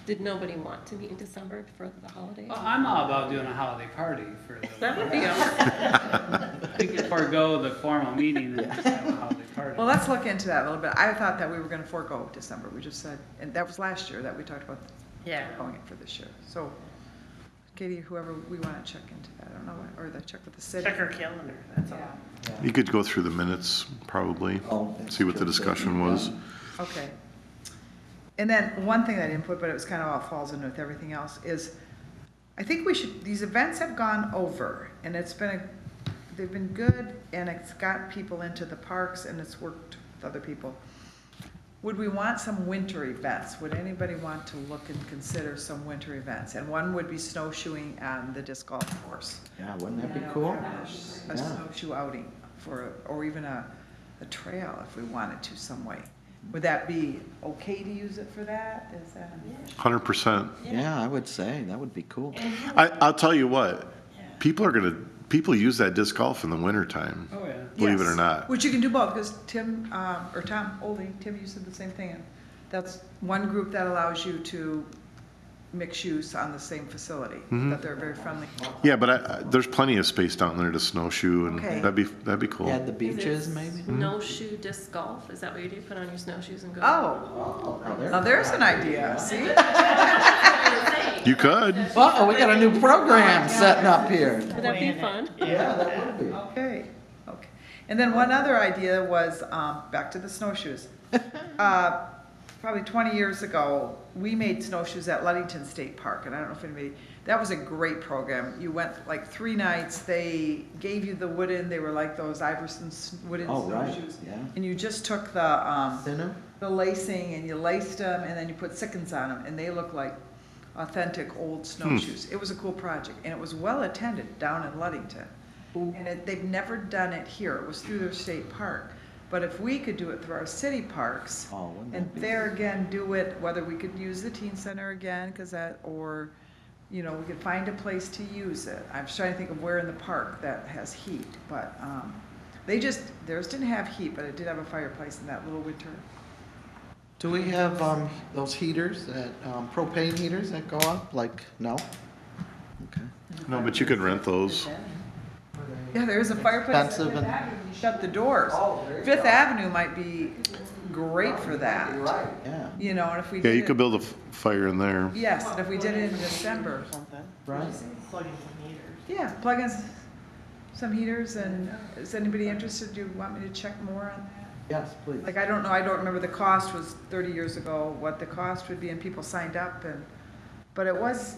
Did nobody want to meet in December for the holidays? Well, I'm all about doing a holiday party for That would be the, awesome. we could forego the formal meeting and just have a holiday party. Well, let's look into that a little bit. I thought that we were gonna forego December. We just said, and that was last year that we talked about Yeah. going it for this year. So, Katie, whoever, we wanna check into that, I don't know, or the check with the city. Check our calendar, that's all. Yeah. You could go through the minutes, probably, Oh, that's see what the true. discussion was. Okay. And then one thing I didn't put, but it was kind of all falls in with everything else, is I think we should, these events have gone over, and they've been good, and it's got people into the parks, and it's worked with other people. Would we want some winter events? Would anybody want to look and consider some winter events? And one would be snowshoeing on the disc golf course. Yeah, wouldn't that be cool? A Yeah. snowshoe outing or even a trail if we wanted to some way. Would that be okay to use it for that? Is that? 100%. Yeah, I would say, that would be cool. I'll tell you what, people use that disc golf in the wintertime, Oh, yeah. believe it Yes. or not. Which you can do both, because Tim, or Tom Oldie, Tim, you said the same thing. And that's one group that allows you to mix use on the same facility, Mm-hmm. that they're very friendly. Yeah, but there's plenty of space down there to snowshoe, and Okay. that'd be cool. Yeah, the Is beaches it maybe? Snowshoe disc golf, is that what you do? Put on your snowshoes and go? Oh, Oh, there. now there's an idea, see? You could. Uh-oh, we got a new program setting up here. Would that be fun? Yeah, that would be. Okay, okay. And then one other idea was, back to the snowshoes. Probably 20 years ago, we made snowshoes at Ludington State Park, and I don't know if anybody, that was a great program. You went like 3 nights, they gave you the wooden, they were like those Iverson wooden Oh, right, snowshoes. yeah. And you just took the Thinner? lacing and you laced them, and then you put sickens on them, and they look like authentic old snowshoes. It was a cool project, and it was well attended down in Ludington. And they've never done it here. It was through their state park. But if we could do it through our city parks, Oh, wouldn't and that be? there again, do it, whether we could use the teen center again, or, you know, we could find a place to use it. I'm just trying to think of where in the park that has heat, but, theirs didn't have heat, but it did have a fireplace in that little winter. Do we have, those heaters, that, propane heaters that go up? Like, no? No, but you could rent those. Yeah, there is a fire pit at Expensive Fifth and- Avenue, you shut the doors. Oh, there you Fifth go. Avenue might be great for that. Right, yeah. You know, and if we Yeah, did you it- could build a fire in there. Yes, and if we did it in December. Something. Right. Plugging some heaters. Yeah, plug in some heaters, and is anybody interested? Do you want me to check more on that? Yes, please. Like, I don't know, I don't remember the cost was 30 years ago, what the cost would be, and people signed up, and, but it was,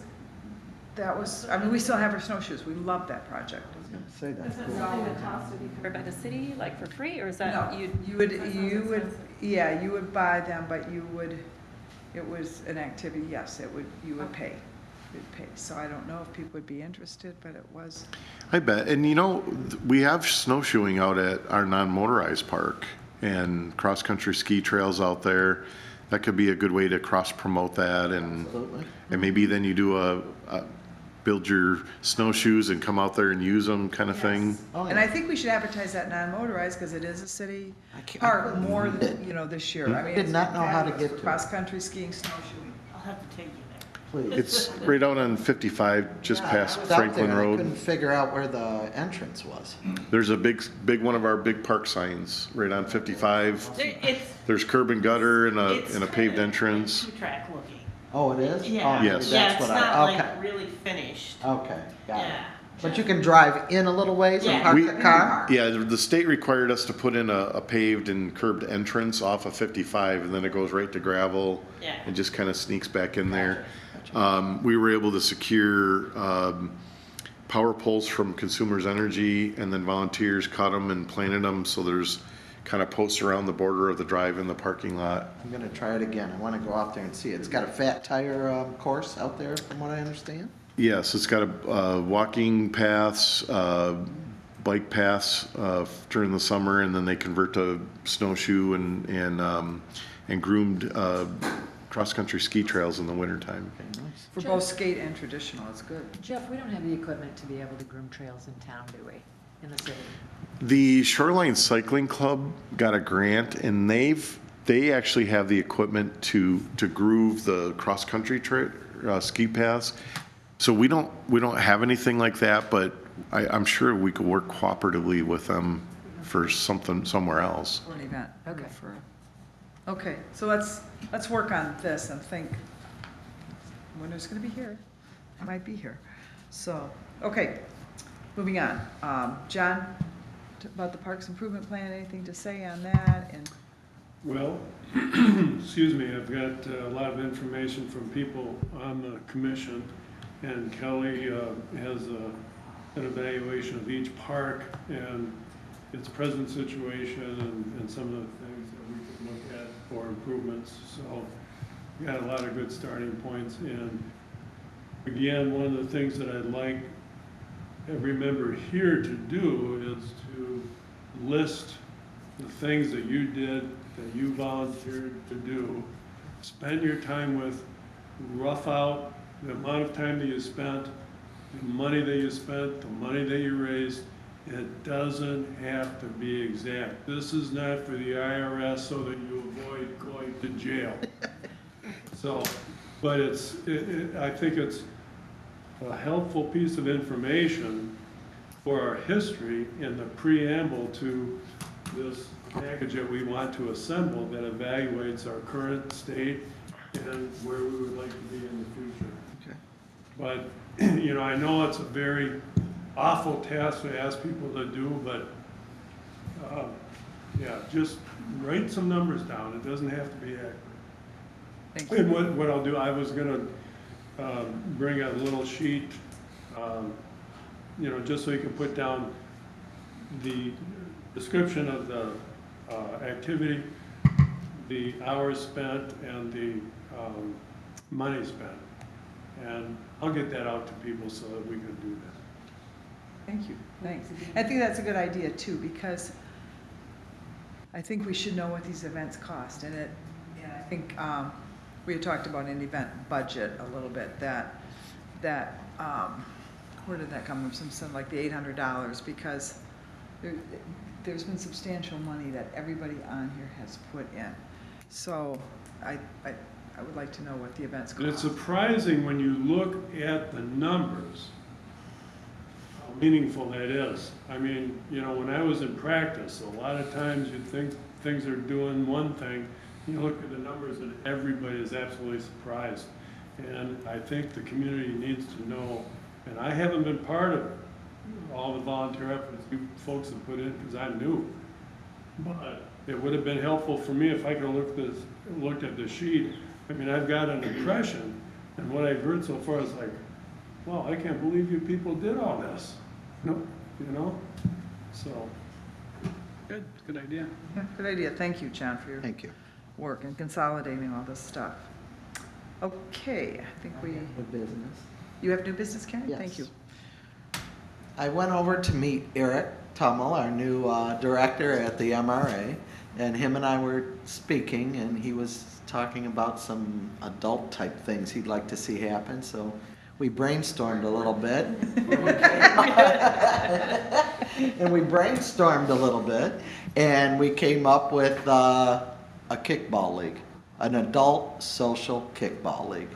that was, I mean, we still have our snowshoes, we love that project. Say that. Is it something that costs to be covered by the city, like for free, or is that No, you? you would, yeah, you would buy them, but you would, it was an activity, yes, it would, you would pay. You'd pay, so I don't know if people would be interested, but it was, I bet. And you know, we have snowshoeing out at our non-motorized park and cross-country ski trails out there. That could be a good way to cross-promote that, and Absolutely. maybe then you do a build your snowshoes and come out there and use them kind of thing. Oh, and yeah. I think we should advertise that non-motorized, because it is a city I can't- park more than, you know, this year. I mean, Did it's not know how to fabulous get for to it. cross-country skiing, snowshoeing. I'll have to take you there. Please. It's right out on 55, just past I was out Franklin there, I Road. couldn't figure out where the entrance was. There's a big one of our big park signs right on 55. It's, There's curb and gutter and it's a paved kinda entrance. two-track looking. Oh, it is? Yeah. Oh, maybe Yes. Yeah, that's it's what not okay. like really finished. Okay, got it. Yeah. But you can drive in a little ways and Yeah. park We- the car? Yeah, the state required us to put in a paved and curbed entrance off of 55, and then it goes right to gravel. Yeah. And just kind of sneaks back in there. We were able to secure power poles from Consumers Energy, and then volunteers cut them and planted them, so there's kind of posts around the border of the drive in the parking lot. I'm gonna try it again. I wanna go out there and see it. It's got a fat tire course out there, from what I understand. Yes, it's got a walking paths, bike paths during the summer, and then they convert to snowshoe and groomed cross-country ski trails in the wintertime. Okay, nice. For both skate and traditional, it's good. Jeff, we don't have the equipment to be able to groom trails in town, do we, in the city? The Shoreline Cycling Club got a grant, and they actually have the equipment to groove the cross-country ski paths. So we don't have anything like that, but I'm sure we could work cooperatively with them for something somewhere else. For an event. Okay. Okay, so let's work on this and think, winter's gonna be here, it might be here. So, okay, moving on. John, about the Parks Improvement Plan, anything to say on that? And Well, excuse me, I've got a lot of information from people on the commission, and Kelly has an evaluation of each park and its present situation and some of the things that we could look at for improvements. So we got a lot of good starting points. And again, one of the things that I'd like every member here to do is to list the things that you did, that you volunteered to do. Spend your time with, rough out the amount of time that you spent, the money that you spent, the money that you raised. It doesn't have to be exact. This is not for the IRS so that you avoid going to jail. So, but I think it's a helpful piece of information for our history in the preamble to this package that we want to assemble that evaluates our current state and where we would like to be in the future. Okay. But, you know, I know it's a very awful task to ask people to do, but, yeah, just write some numbers down. It doesn't have to be accurate. thank you. And what I'll do, I was gonna bring a little sheet, you know, just so you can put down the description of the activity, the hours spent, and the money spent. And I'll get that out to people so that we can do that. Thank you, thanks. I think that's a good idea too, because I think we should know what these events cost, and I think, we had talked about an event budget a little bit, that, where did that come from? Something like the $800, because there's been substantial money that everybody on here has put in. So I would like to know what the events And it's cost. surprising when you look at the numbers meaningful that is. I mean, you know, when I was in practice, a lot of times you'd think things are doing one thing, you look at the numbers and everybody is absolutely surprised. And I think the community needs to know, and I haven't been part of all the volunteer efforts you folks have put in because I'm new. But it would have been helpful for me if I could have looked at the sheet. I mean, I've got an impression, and what I've heard so far is like, wow, I can't believe you people did all this. No, you know? So, Good, good idea. Yeah, good idea. Thank you, John, for your Thank you. work and consolidating all this stuff. Okay, I think we, The business. you have new business, Karen? Yes. Thank you. I went over to meet Eric Tummel, our new director at the MRA, and him and I were speaking, and he was talking about some adult-type things he'd like to see happen, so we brainstormed a little bit. And we came up with a kickball league, an adult social kickball league.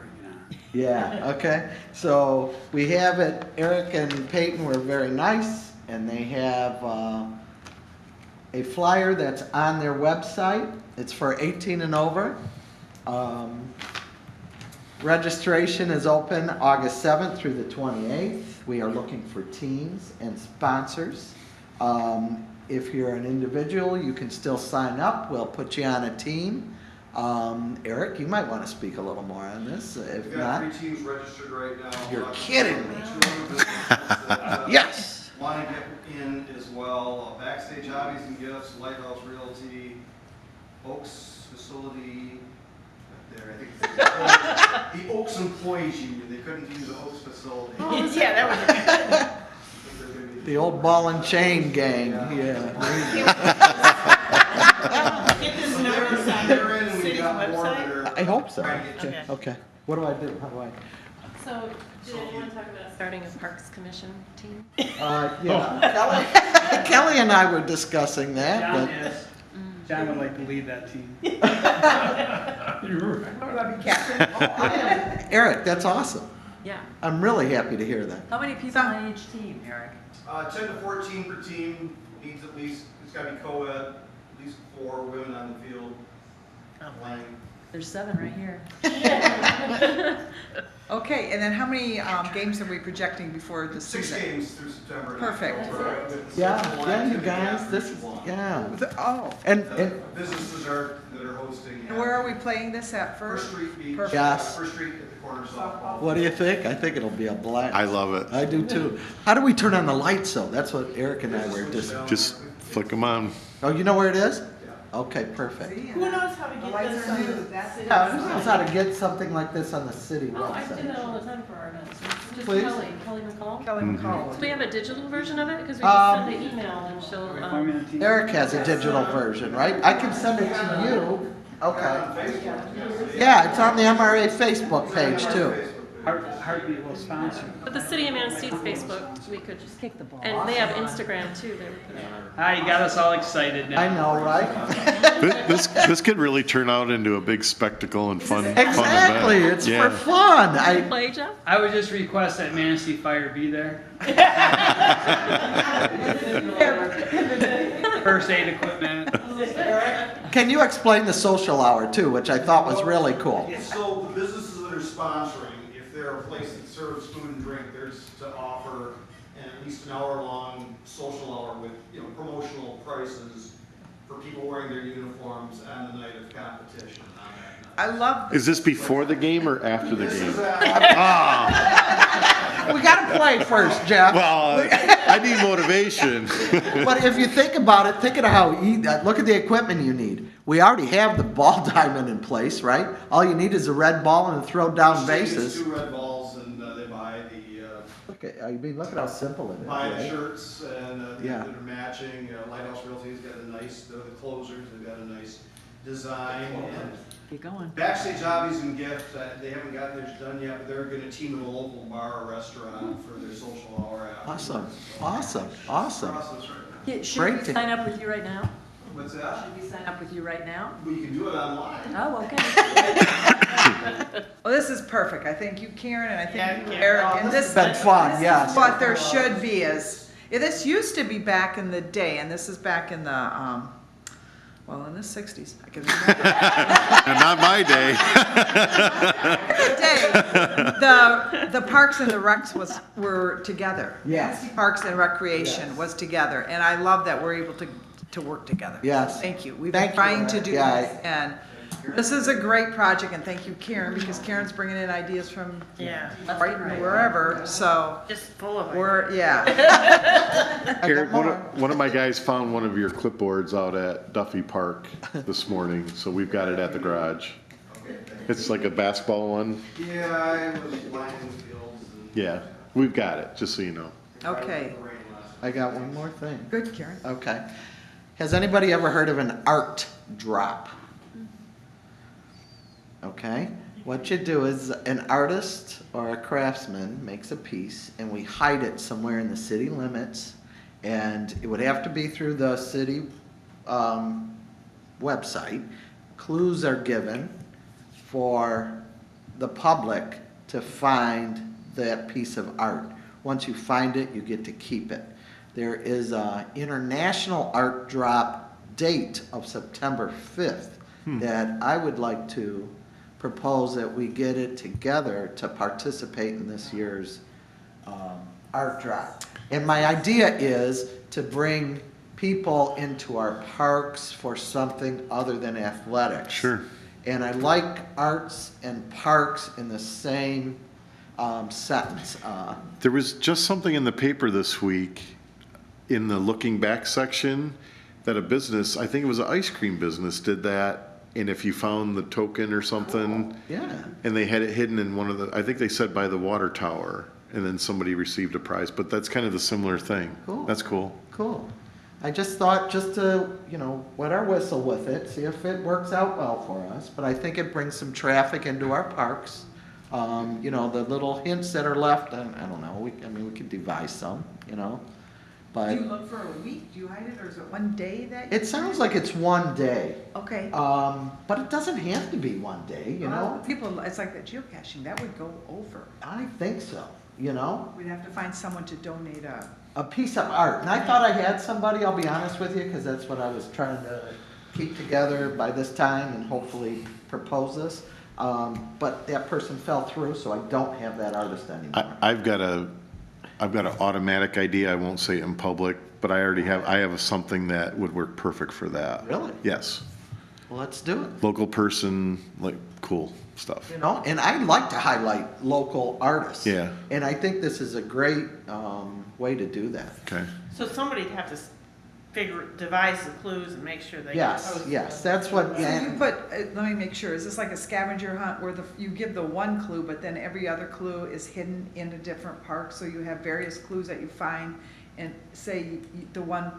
Yeah, okay. So we have it, Eric and Peyton were very nice, and they have a flyer that's on their website. It's for 18 and over. Registration is open August 7th through the 28th. We are looking for teams and sponsors. If you're an individual, you can still sign up. We'll put you on a team. Eric, you might want to speak a little more on this, if We've got not. 3 teams registered right now. You're kidding me. Yes. Yes. Want to get in as well. Backstage Hobbies and Gifts, Lighthouse Realty, Oaks Facility, up there, I think it's the Oaks Employees Union. They couldn't use the Oaks facility. Yeah, that was The old ball and chain gang, yeah. Get this So notice on they're in, the and we city's got more that website. are I hope so. trying to get Okay. Okay, what do I do? How do I? So, did anyone talk about starting a Parks Commission team? Yeah, Kelly and I were discussing that, John but is, John would like to lead that team. you're right. Eric, that's awesome. Yeah. I'm really happy to hear that. How many people on each team, Eric? 10 to 14 per team, needs at least, it's got to be co-ed, at least 4 women on the field playing. There's 7 right here. Okay, and then how many games are we projecting before the 6 season? games through September. and Perfect. October. Yeah, you guys, this is, yeah. Oh, And, Businesses that are hosting. and where are we playing this at First first? Street Beach. Perfect. Yes. First Street at the corner of softball. what do you think? I think it'll be a blast. I love it. I do too. How do we turn on the lights though? That's what Eric and I were Just flick them on. Oh, you know where it is? Okay, perfect. Who knows how to The get lights this are on new, the that's city it. Who knows how to get something like this on the city Oh, I do website? that all the time for our events. Just Please. Kelly McCall. Kelly McCall. Do we have a digital version of it? Because we just send the email and she'll, Forming a team. Eric has a digital version, right? I can send it to you. Okay. On Facebook. Yeah, it's on the MRA Facebook page too. Heartbeat will sponsor. but the City of Manistee's Facebook, we could just, Kick the ball. and they have Instagram too, they were putting on. Ah, you got us all excited now. I know, right? This could really turn out into a big spectacle and fun event. Exactly, it's Yeah. for fun. I, Play, Jeff? I would just request that Manistee Fire be there. First aid equipment. can you explain the social hour too, which I thought was really cool? So the businesses that are sponsoring, if they're a place that serves food and drink, there's to offer at least an hour-long social hour with, promotional prices for people wearing their uniforms on the night of competition on that night. I love, Is this before the game or after the This is game? We gotta play first, Jeff. Well, I need motivation. But if you think about it, think of how, look at the equipment you need. We already have the ball diamond in place, right? All you need is a red ball and throw down Each team gets bases. 2 red balls and they buy Look at how simple it is. the right? shirts and Yeah. that are matching. Lighthouse Realty's got a nice, the closers, they've got a nice design. And Keep going. Backstage Hobbies and Gifts, they haven't gotten theirs done yet, but they're gonna team with a local bar or restaurant for their social hour after. Awesome, awesome, awesome. Process right now. Yeah, should Great we to- sign up with you right now? What's that? Should we sign up with you right now? Well, you can do it online. Oh, okay. Well, this is perfect. I thank you, Karen, and I Yeah, thank you, Karen. Eric. Oh, And this this has been fun, this yes. is what there should be is, this used to be back in the day, and this is back in the, well, in the 60s. I can remember. And not my day. The Parks and the Recs were together. Yes. Parks and Recreation Yes. was together, and I love that we're able to work together. Yes. Thank you. We've Thank been you, trying to Eric. do Yeah, this, and this is a great project, and thank you, Karen, because Karen's bringing in ideas from Yeah, right wherever, so just full of it. we're, yeah. Eric, one of my guys found one of your clipboards out at Duffy Park this morning, so we've got it at the garage. It's like a basketball one. Yeah, I was lining the fields and. Yeah, we've got it, just so you know. Okay, I got one more thing. good, Karen. Okay. Has anybody ever heard of an art drop? Okay. What you do is an artist or a craftsman makes a piece and we hide it somewhere in the city limits. And it would have to be through the city website. Clues are given for the public to find that piece of art. Once you find it, you get to keep it. There is an international art drop date of September 5th that I would like to propose that we get it together to participate in this year's art drop. And my idea is to bring people into our parks for something other than athletics. Sure. And I like arts and parks in the same sentence. There was just something in the paper this week, in the looking back section, that a business, I think it was an ice cream business, did that. And if you found the token or something, Yeah. and they had it hidden in one of the, I think they said by the water tower, and then somebody received a prize, but that's kind of the similar thing. Cool. That's cool. Cool. I just thought just to, wet our whistle with it, see if it works out well for us. But I think it brings some traffic into our parks. The little hints that are left, I don't know, we could devise some, Do But you look for a week? Do you hide it, or is it one day that? it sounds like it's one day. Okay. But it doesn't have to be one day, Well, people, it's like that geocaching, that would go over. I think so, We'd have to find someone to donate a piece of art. And I thought I had somebody, I'll be honest with you, because that's what I was trying to keep together by this time and hopefully propose this. But that person fell through, so I don't have that artist anymore. I've got an automatic idea, I won't say it in public, but I have something that would work perfect for that. Really? Yes. Well, let's do it. Local person, like, cool stuff. And I like to highlight local artists. Yeah. And I think this is a great way to do that. Okay. So somebody'd have to devise the clues and make sure they. Yes, post yes, them. that's what, So you yeah, put, let me make sure, is this like a scavenger hunt where you give the one clue, but then every other clue is hidden in a different park? So you have various clues that you find, and say the one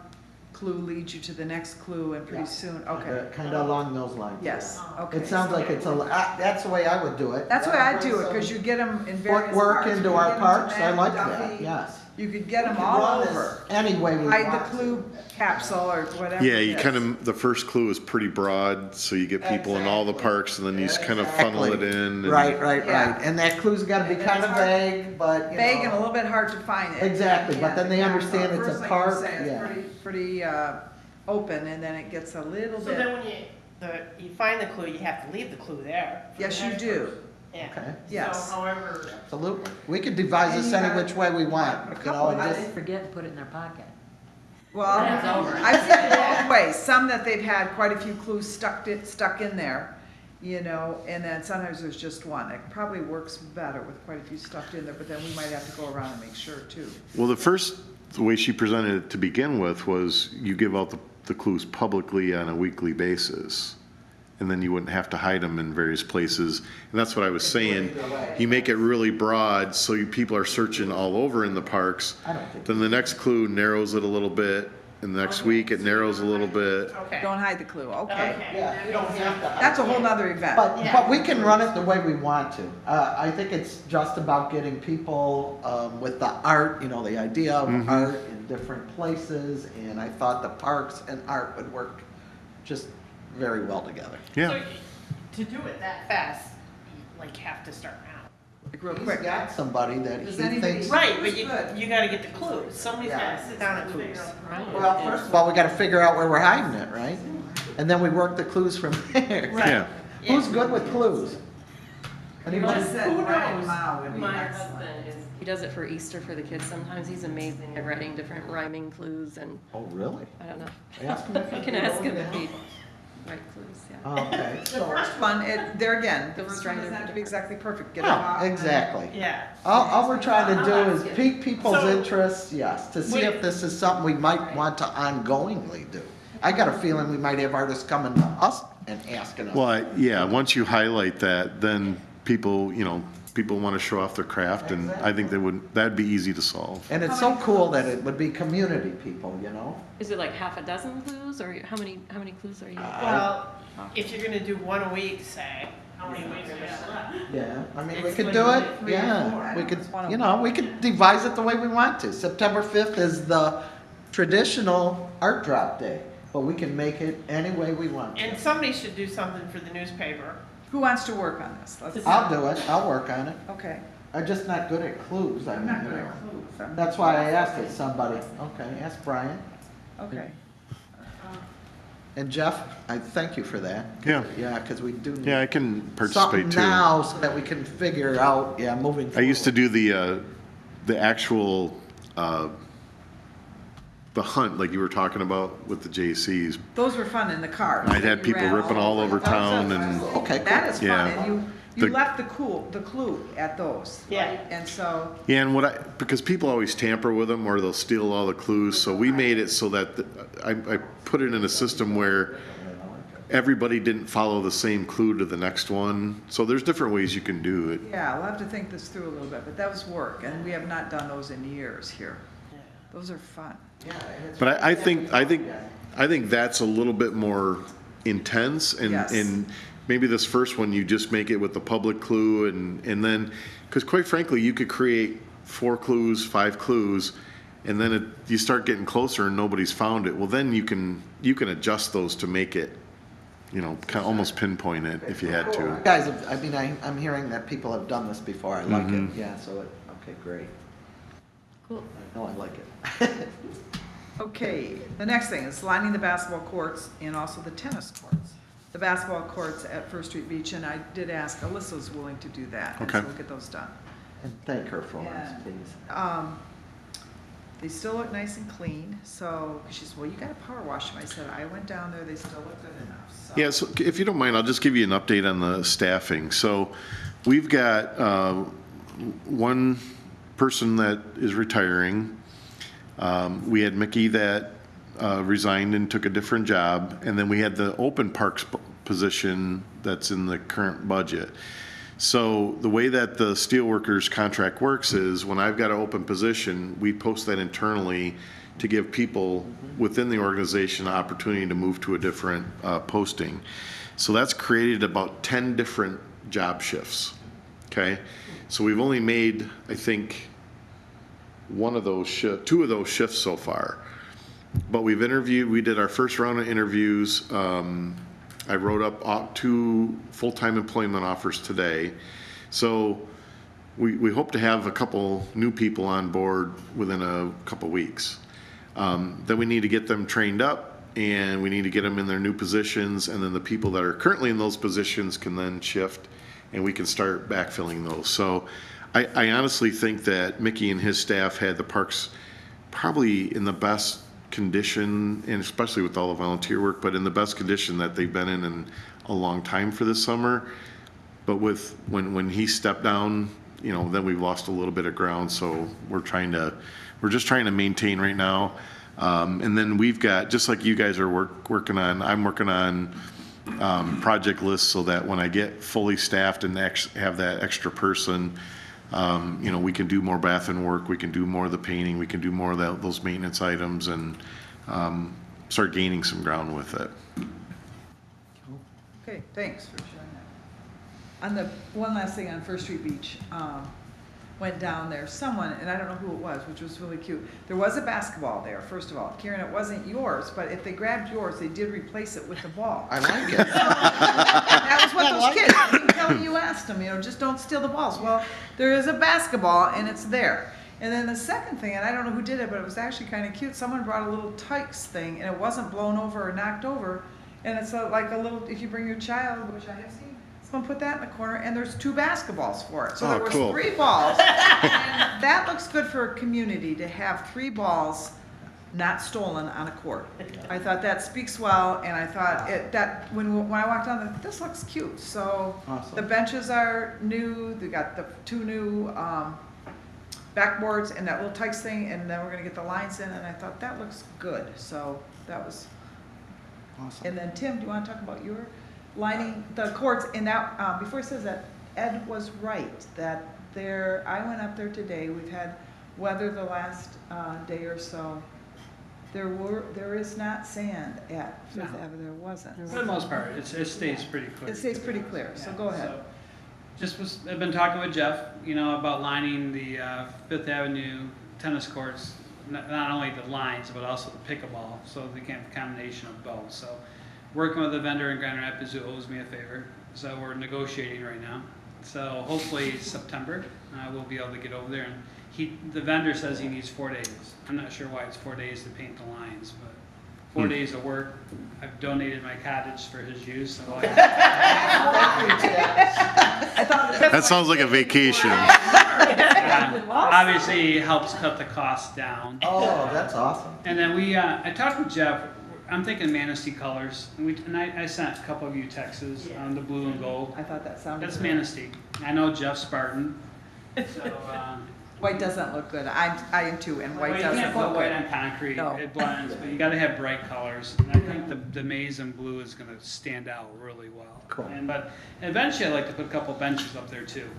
clue leads you to the next clue, and pretty soon, okay. kind of along those lines. Yes, okay. It sounds like that's the way I would do it. That's the way I do it, because you get them in various Footwork parks. into You our get 'em to parks, I like Duffy. that, yes. You could get them We could all run this over. Any way we Hide the want to. clue capsule or whatever. Yeah, it you is. kind of, the first clue is pretty broad, so you get people in all the Exactly. parks, and then you just kind of funnel it in. and- Right. Yeah. And that clue's gotta be And kind it's of hard- vague, but, Vague and a little bit hard to find it. Exactly, but then they Yeah, understand it's a first, like you park, say, it's yeah. pretty open, and then it gets a little So then bit, when you find the clue, you have to leave the clue there. for the yes, you next do. person. Yeah. Okay. Yes. So however, Absolutely. We could devise And this you any have which way we want. a We could couple always of just, Forget and put it in their pocket. Well, Then it's over. I've seen it both ways. Some that they've had quite a few clues stuck in there, and then sometimes there's just one. It probably works better with quite a few stuffed in there, but then we might have to go around and make sure too. Well, the way she presented it to begin with was you give out the clues publicly on a weekly basis, and then you wouldn't have to hide them in various places. And that's what I was saying. You make it really broad, so people are searching all over in the parks. I don't think. Then the next clue narrows it a little bit, and the next week it narrows a little bit. okay. Don't hide the clue, okay. Yeah, you don't have to. That's a whole nother event. But we can run it the way we want to. I think it's just about getting people with the art, the idea of art in different places. And I thought the parks and art would work just very well together. Yeah. So to do it that fast, like have to start now. Like real He's quick. got somebody that Does he anybody- thinks. Right, Who's but good? you gotta get the clues. Somebody's Yeah. gotta sit down and figure out. Right. Well, first of all, we gotta figure out where we're hiding it, right? And then we work the clues from there. Right. Yeah. Who's good with clues? You Anybody? just said Who Ryan knows? Mao would be My excellent. husband is, he does it for Easter for the kids sometimes. He's amazing at writing different rhyming clues and, Oh, really? I don't know. Ask him if You he can can ask go him to if that. he write clues, yeah. Oh, okay. The first one, there again, the Those first one doesn't strider have to be exactly perfect. Get it No, off. exactly. Yeah. All we're trying to do is pique people's So- interest, yes, to see if this is something we might want to ongoingly do. I got a feeling we might have artists coming to us and asking us. Well, yeah, once you highlight that, then people, people want to show off their craft, and I think that'd be easy to solve. And it's so cool that it would be community people, you know? Is it like half a dozen clues or how many clues are you? Well, if you're gonna do one a week, say, how many weeks do you have left? Yeah, I mean, we It's could like do it, three or four. yeah. We could, Just one of we could devise it the way we want to. September 5th is the traditional art drop day, but we can make it any way we want to. And somebody should do something for the newspaper. Who wants to work on this? I'll do it, I'll work on it. Okay. I'm just not good at clues, I I'm mean, not good at clues. That's why I asked it, somebody. Okay, ask Brian. Okay. And Jeff, I thank you for that. Yeah. Yeah, because we do Yeah, I need can something participate too. now so that we can figure out, moving I forward. used to do the actual, the hunt, like you were talking about with the JCs. Those were fun in the car. I'd have people ripping all over town and, Okay, cool. That is fun, Yeah. and you The- left the clue at those. Yeah. And so, yeah, and because people always tamper with them or they'll steal all the clues, so we made it so that, I put it in a system where everybody didn't follow the same clue to the next one. So there's different ways you can do it. yeah, I'll have to think this through a little bit, but that was work, and we have not done those in years here. Those are fun. But I think that's a little bit more intense, and Yes. and maybe this first one you just make it with the public clue, and then, because quite frankly, you could create 4 clues, 5 clues, and then you start getting closer and nobody's found it. Well, then you can adjust those to make it, kind of almost pinpoint it if you had to. Guys, I'm hearing that people have done this before. I like it. Mhm. Yeah, okay, great. Cool. I know I like it. Okay, the next thing is lining the basketball courts and also the tennis courts. The basketball courts at First Street Beach, and I did ask, Alyssa's willing to do that. and Okay. So we'll get those done. And thank her for us, Yeah. please. They still look nice and clean, so, she said, well, you gotta power wash them. I said, I went down there, they still look good enough, so. Yeah, so if you don't mind, I'll just give you an update on the staffing. So we've got one person that is retiring. We had Mickey that resigned and took a different job, and then we had the open parks position that's in the current budget. So the way that the steelworkers contract works is when I've got an open position, we post that internally to give people within the organization an opportunity to move to a different posting. So that's created about 10 different job shifts, okay? So we've only made, I think, two of those shifts so far. But we did our first round of interviews. I wrote up 2 full-time employment offers today. So we hope to have a couple new people on board within a couple weeks. Then we need to get them trained up, and we need to get them in their new positions, and then the people that are currently in those positions can then shift, and we can start backfilling those. So I honestly think that Mickey and his staff had the parks probably in the best condition, and especially with all the volunteer work, but in the best condition that they've been in a long time for this summer. But when he stepped down, then we've lost a little bit of ground, so we're just trying to maintain right now. And then we've got, just like you guys are working on, I'm working on project lists so that when I get fully staffed and have that extra person, we can do more bathroom work, we can do more of the painting, we can do more of those maintenance items, and start gaining some ground with it. Okay, thanks for sharing that. On the, one last thing on First Street Beach, went down there, someone, and I don't know who it was, which was really cute. There was a basketball there, first of all. Karen, it wasn't yours, but if they grabbed yours, they did replace it with the ball. I like it. That was what those kids, you can tell know, you asked them, just don't steal the balls. Well, there is a basketball and it's there. And then the second thing, and I don't know who did it, but it was actually kind of cute. Someone brought a little Tykes thing, and it wasn't blown over or knocked over. And it's like a little, if you bring your child, which I have seen, someone put that in the corner, and there's 2 basketballs for it. So there was cool. 3 balls. And that looks good for a community to have 3 balls not stolen on a court. I thought that speaks well, and I thought that when I walked down, this looks cute. So Awesome. the benches are new. They got the 2 new backboards and that little Tykes thing, and then we're gonna get the lines in, and I thought that looks good. So that was, Awesome. and then Tim, do you wanna talk about your lining the courts? And now, before he says that, Ed was right, that I went up there today, we've had weather the last day or so. There is not sand at Fifth Avenue, there wasn't. For the most part, it stays pretty clear. It stays pretty clear, so go ahead. I've been talking with Jeff, about lining the Fifth Avenue tennis courts, not only the lines, but also the pickleball, so they can have a combination of both. So working with a vendor in Grand Rapids who owes me a favor, so we're negotiating right now. So hopefully September, we'll be able to get over there. And the vendor says he needs 4 days. I'm not sure why it's 4 days to paint the lines, but 4 days of work. I've donated my cottage for his use. So That sounds like a vacation. obviously helps cut the cost down. Oh, that's awesome. And then I talked with Jeff. I'm thinking Manistee colors, and I sent a couple of you texts on the blue and gold. I thought that sounded That's good. Manistee. I know Jeff Spartan. So, White doesn't look good. I am too, and white well, you doesn't can't put look white good. on concrete. No. It blends, but you got to have bright colors. And I think the maize and blue is going to stand out really well. Cool. But eventually, I'd like to put a couple benches up there too.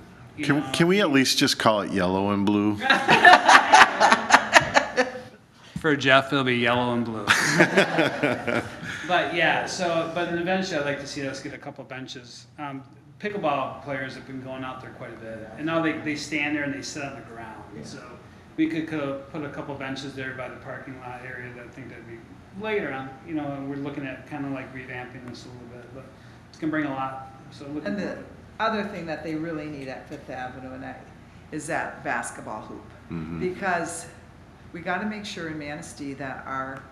Can we at least just call it yellow and blue? For Jeff, it'll be yellow and blue. But yeah, but then eventually I'd like to see us get a couple benches. Pickleball players have been going out there quite a bit. And now they stand there and they sit on the ground. So we could put a couple benches there by the parking lot area. I think that'd be later on. We're looking at kind of like revamping this a little bit, but it's gonna bring a lot. So looking And the forward. other thing that they really need at Fifth Avenue is that basketball hoop. Because we gotta make sure in Manistee that our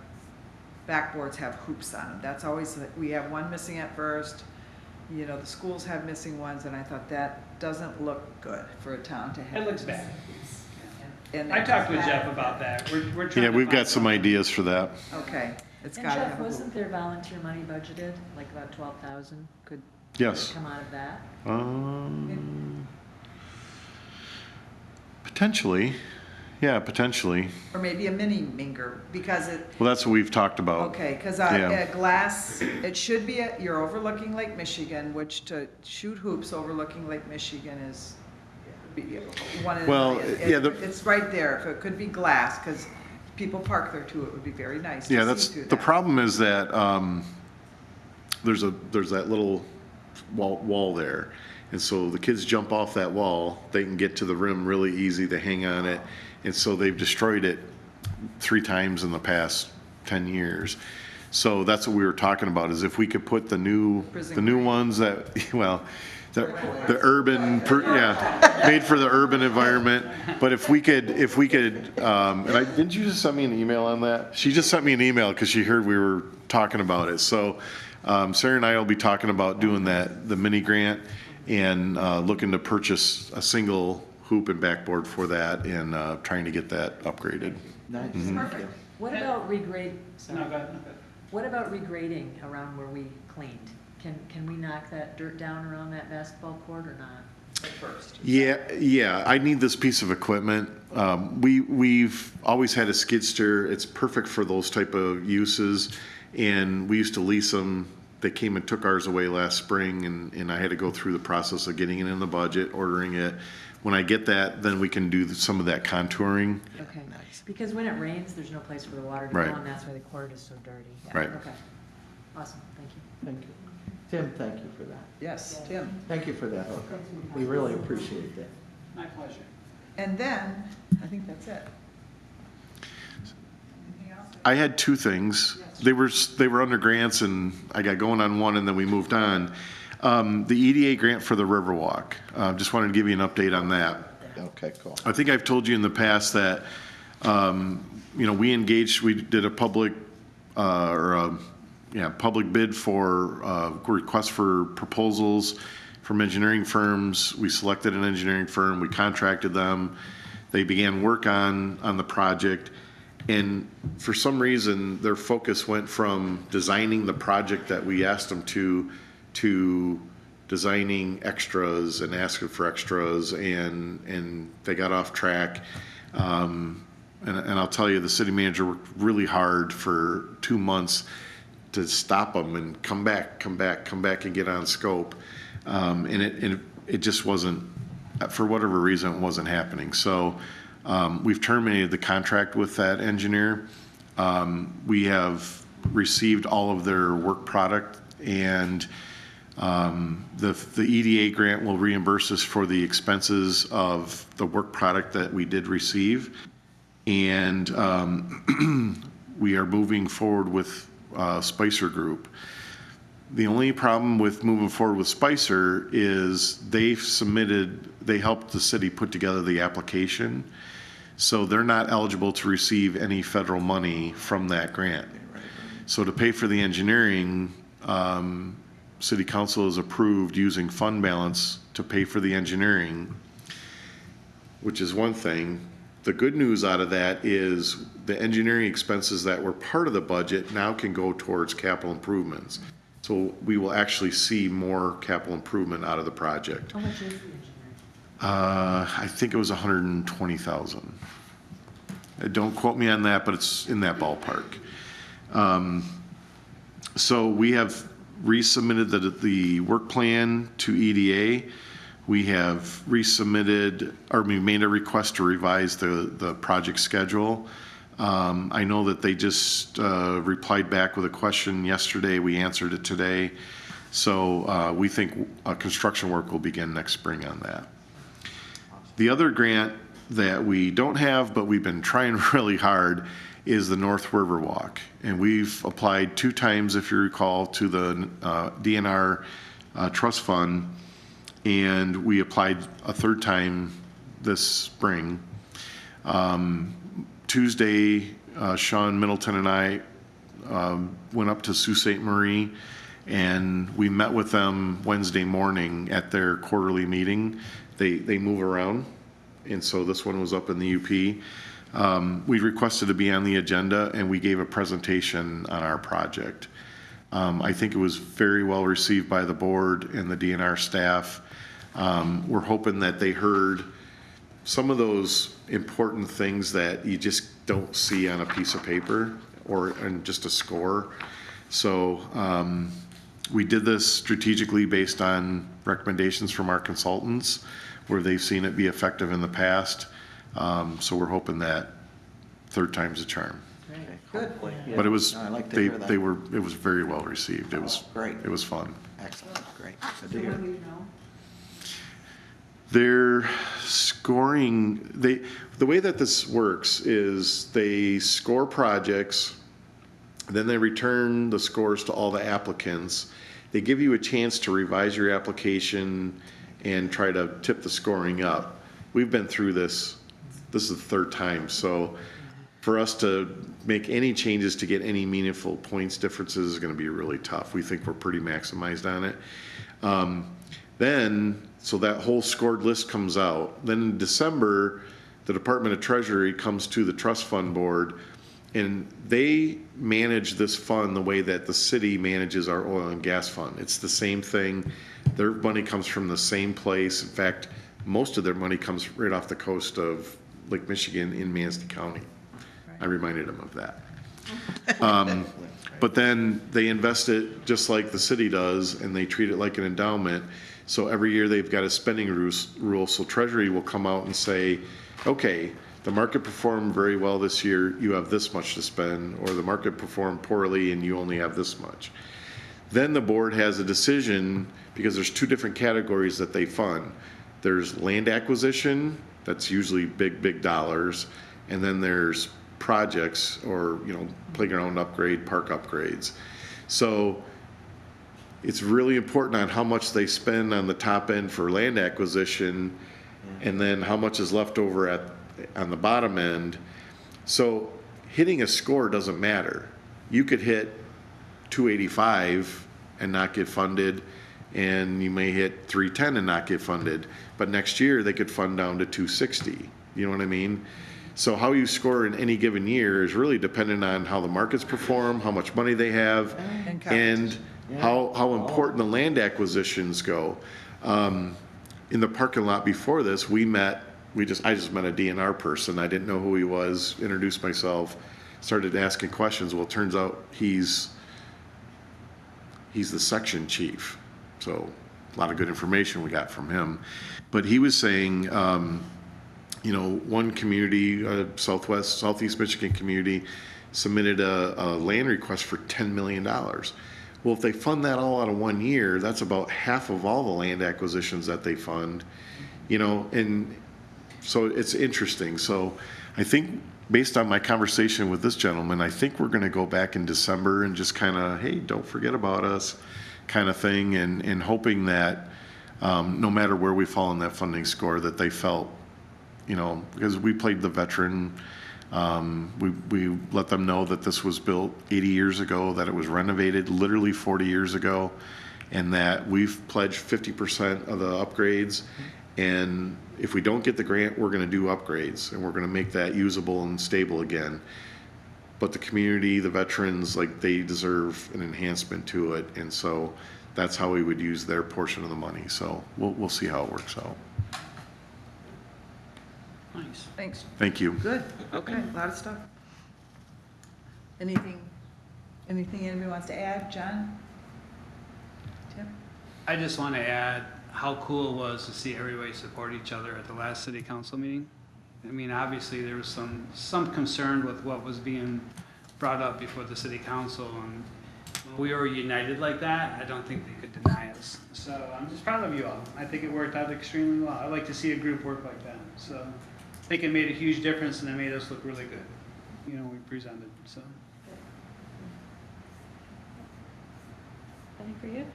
backboards have hoops on them. That's always, we have one missing at first. The schools have missing ones, and I thought that doesn't look good for a town to have. It looks bad. And I talked with Jeff about that. We're trying Yeah, to we've find got some ideas for that. Okay, it's And gotta Jeff, have a hoop. wasn't there volunteer money budgeted, like about 12,000? Could Yes. come out of that? Potentially. Yeah, potentially. Or maybe a mini minger, because Well, that's what we've talked about. okay, because Yeah. a glass, it should be, you're overlooking Lake Michigan, which to shoot hoops overlooking Lake Michigan is one of the. Well, yeah, It's right there. If it could be glass, because people park there too, it would be very nice Yeah, to that's, see through the that. problem is that, there's that little wall there. And so the kids jump off that wall, they can get to the rim really easy, they hang on it. And so they've destroyed it 3 times in the past 10 years. So that's what we were talking about, is if we could put the new ones that, well, the urban, made for the urban environment. But if we could, didn't you just send me an email on that? She just sent me an email because she heard we were talking about it. So Sarah and I will be talking about doing that, the mini grant, and looking to purchase a single hoop and backboard for that, and trying to get that upgraded. Nice. Perfect. What about No, go ahead. What about regrading around where we cleaned? Can we knock that dirt down around that basketball court or not? First. Yeah, I need this piece of equipment. We've always had a skid steer. It's perfect for those type of uses, and we used to lease them. They came and took ours away last spring, and I had to go through the process of getting it in the budget, ordering it. When I get that, then we can do some of that contouring. Okay, because when it rains, there's no place for the water to go, Right. and that's why the court is so dirty. Yeah, Right. Okay, awesome, thank you. Thank you. Tim, thank you for that. Yes, Tim. Thank you for that hookup. We really appreciate that. My pleasure. And then, I think that's it. Anything else? I had 2 things. They were under grants, and I got going on one, and then we moved on. The EDA grant for the Riverwalk, just wanted to give you an update on that. Okay, cool. I think I've told you in the past that, we did a public, public bid for, request for proposals from engineering firms. We selected an engineering firm, we contracted them. They began work on the project. And for some reason, their focus went from designing the project that we asked them to designing extras and asking for extras, and they got off track. And I'll tell you, the city manager worked really hard for 2 months to stop them and come back and get on scope. And it just wasn't, for whatever reason, it wasn't happening. So we've terminated the contract with that engineer. We have received all of their work product, and the EDA grant will reimburse us for the expenses of the work product that we did receive. And we are moving forward with Spicer Group. The only problem with moving forward with Spicer is they helped the city put together the application. So they're not eligible to receive any federal money from that grant. So to pay for the engineering, City Council has approved using fund balance to pay for the engineering, which is one thing. The good news out of that is the engineering expenses that were part of the budget now can go towards capital improvements. So we will actually see more capital improvement out of the project. How much is the engineering? I think it was 120,000. Don't quote me on that, but it's in that ballpark. So we have resubmitted the work plan to EDA. We have resubmitted, or we made a request to revise the project schedule. I know that they just replied back with a question yesterday. We answered it today. So we think construction work will begin next spring on that. The other grant that we don't have, but we've been trying really hard, is the North Riverwalk. And we've applied 2 times, if you recall, to the DNR trust fund. And we applied a 3rd time this spring. Tuesday, Sean Middleton and I went up to Sault Ste. Marie, and we met with them Wednesday morning at their quarterly meeting. They move around, and so this one was up in the UP. We requested to be on the agenda, and we gave a presentation on our project. I think it was very well received by the board and the DNR staff. We're hoping that they heard some of those important things that you just don't see on a piece of paper or in just a score. So we did this strategically based on recommendations from our consultants, where they've seen it be effective in the past. So we're hoping that 3rd time's a charm. Good. But it was, No, I like to hear that. it was very well received. It was Great. It was fun. Excellent, great. Good to hear. Their scoring, the way that this works is they score projects, then they return the scores to all the applicants. They give you a chance to revise your application and try to tip the scoring up. We've been through this. This is the 3rd time. So for us to make any changes to get any meaningful points differences is going to be really tough. We think we're pretty maximized on it. So that whole scored list comes out. Then in December, the Department of Treasury comes to the trust fund board, and they manage this fund the way that the city manages our oil and gas fund. It's the same thing. Their money comes from the same place. In fact, most of their money comes right off the coast of Lake Michigan in Manistee County. I reminded them of that. But then they invest it just like the city does, and they treat it like an endowment. So every year they've got a spending rule. So Treasury will come out and say, okay, the market performed very well this year, you have this much to spend, or the market performed poorly and you only have this much. Then the board has a decision, because there's 2 different categories that they fund. There's land acquisition, that's usually big dollars, and then there's projects, or playground upgrade, park upgrades. So it's really important on how much they spend on the top end for land acquisition, and then how much is left over on the bottom end. So hitting a score doesn't matter. You could hit 285 and not get funded, and you may hit 310 and not get funded. But next year, they could fund down to 260. You know what I mean? So how you score in any given year is really dependent on how the markets perform, how much money they have, and how important the land acquisitions go. In the parking lot before this, I just met a DNR person. I didn't know who he was, introduced myself, started asking questions. Well, it turns out he's the section chief. So a lot of good information we got from him. But he was saying, one community, Southeast Michigan community, submitted a land request for $10 million. Well, if they fund that all out of 1 year, that's about half of all the land acquisitions that they fund, and so it's interesting. So I think based on my conversation with this gentleman, I think we're going to go back in December and just kind of, hey, don't forget about us kind of thing, and hoping that no matter where we fall in that funding score, that they felt, because we played the veteran, we let them know that this was built 80 years ago, that it was renovated literally 40 years ago, and that we've pledged 50% of the upgrades. And if we don't get the grant, we're going to do upgrades, and we're going to make that usable and stable again. But the community, the veterans, they deserve an enhancement to it, and so that's how we would use their portion of the money. So we'll see how it works out. Nice. Thanks. Thank you. Good. Okay, a lot of stuff. Anything anybody wants to add? John? Tim? I just want to add how cool it was to see everybody support each other at the last city council meeting. I mean, obviously there was some concern with what was being brought up before the city council, and when we were united like that, I don't think they could deny us. So I'm just proud of you all. I think it worked out extremely well. I like to see a group work like that. So I think it made a huge difference, and it made us look really good. We presented, so. Anything for you?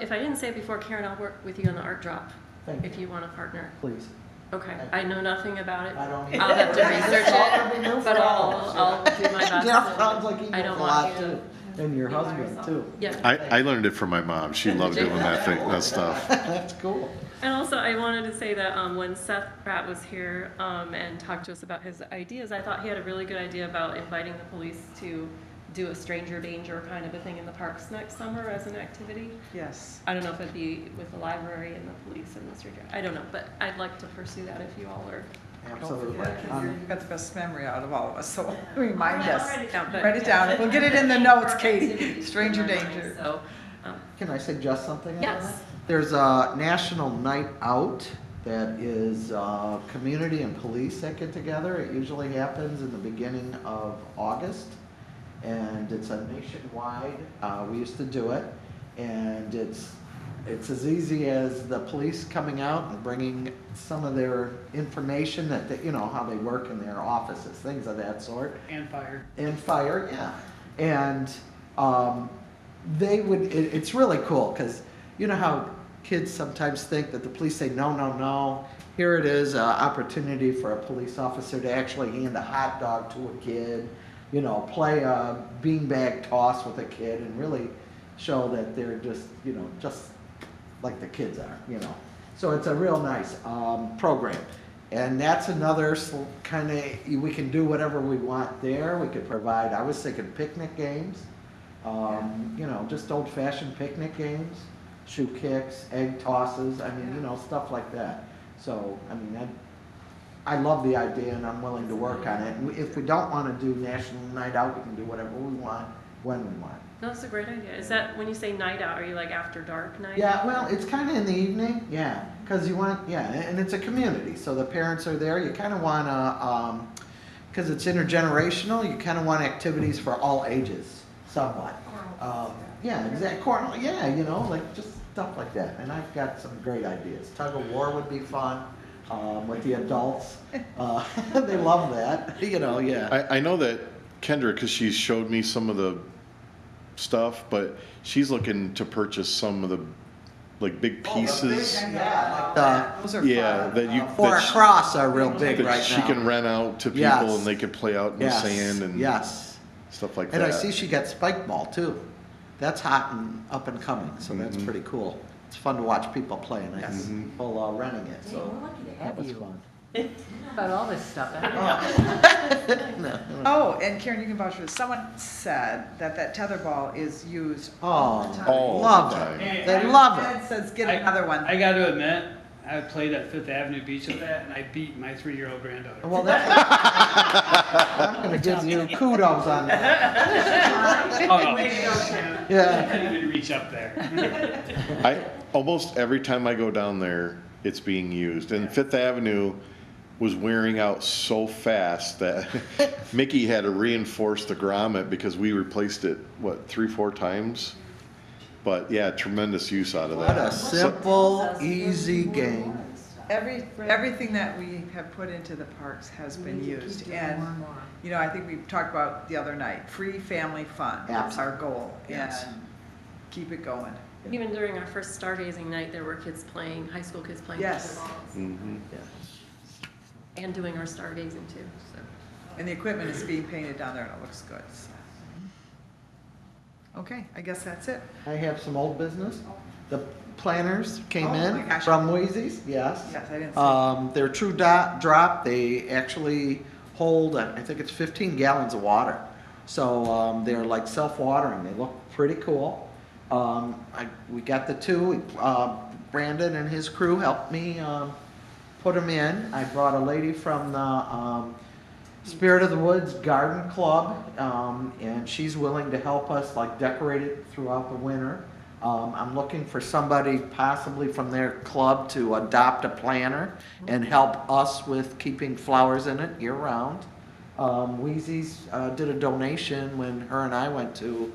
If I didn't say it before, Karen, I'll work with you on the art drop, Thank you. if you want to partner. Please. Okay, I know nothing about it. I don't I'll have to research That'd be new it, for but all of I'll do my best. Jeff sounds like he I knows don't a want lot you too, to and your be by husband yourself. too. Yeah. I learned it from my mom. She loved doing that stuff. That's cool. And also, I wanted to say that when Seth Pratt was here and talked to us about his ideas, I thought he had a really good idea about inviting the police to do a stranger danger kind of a thing in the parks next summer as an activity. Yes. I don't know if it'd be with the library and the police and the stranger. I don't know, but I'd like to pursue that if you all are. Absolutely. You've got the best memory out of all of us, so remind I'll us. write it down, but- Write it down. We'll get it in the notes, Katie. Stranger danger. So, Can I suggest something? on Yes. that? There's a national night out that is community and police that get together. It usually happens in the beginning of August, and it's a nationwide. We used to do it, and it's as easy as the police coming out and bringing some of their information that how they work in their offices, things of that sort. And fire. And fire, yeah. And it's really cool, because you know how kids sometimes think that the police say, no, no, no. Here it is, an opportunity for a police officer to actually hand a hot dog to a kid, play a beanbag toss with a kid, and really show that they're just like the kids are, So it's a real nice program. And that's another kind of, we can do whatever we want there. We could provide, I was thinking picnic games, just old-fashioned picnic games, shoe kicks, egg tosses, stuff like that. So, I love the idea, and I'm willing to work on it. And if we don't want to do National Night Out, we can do whatever we want, when we want. that's a great idea. Is that, when you say night out, are you like after dark night? Yeah, well, it's kind of in the evening, yeah, because you want, and it's a community, so the parents are there. You kind of want to, because it's intergenerational, you kind of want activities for all ages, somewhat. Yeah, exactly. Yeah, just stuff like that. And I've got some great ideas. Tug of war would be fun with the adults. They love that, yeah. I know that Kendra, because she showed me some of the stuff, but she's looking to purchase some of the, like, big pieces. Those are Yeah, fun. that you. Four that she- across are real big that right she now. can rent out to people Yes. and they can play out in the Yes, sand and yes. stuff like And that. I see she got spike ball too. That's hot and up and coming, so that's Mhm. pretty cool. It's fun to watch people play, and I Yes. see people renting it, Hey, so we're lucky to that have was you. fun. You know about all this stuff. Oh, and Karen, you can vouch for this. Someone said that tetherball is used Oh, all the time. All love the it. time. They love Ed it. says, get another one. I got to admit, I played at Fifth Avenue Beach with that, and I beat my 3-year-old granddaughter. Well, that's, I'm gonna give you kudos on that. Oh, no. Yeah. I couldn't even reach up there. Almost every time I go down there, it's being used. And Fifth Avenue was wearing out so fast that Mickey had to reinforce the grommet because we replaced it, 3-4 times? But yeah, tremendous use out of What that. a simple, easy game. Everything that we have put into the parks has been used. And, you know, I think we talked about the other night, free family fun. That's our goal. Yes. And keep it going. Even during our first stargazing night, there were kids playing, high school kids playing Yes. tetherball Mhm. and doing our stargazing too, so. And the equipment is being painted down there and it looks good. So. Okay, I guess that's it. I have some old business. The planners came Oh, my in gosh. from Wheezy's, yes. Yes, I didn't see. They're true drop. They actually hold, I think it's 15 gallons of water. So they're like self-watering. They look pretty cool. We got the two. Brandon and his crew helped me put them in. I brought a lady from the Spirit of the Woods Garden Club, and she's willing to help us like decorate it throughout the winter. I'm looking for somebody possibly from their club to adopt a planter and help us with keeping flowers in it year round. Wheezy's did a donation when her and I went to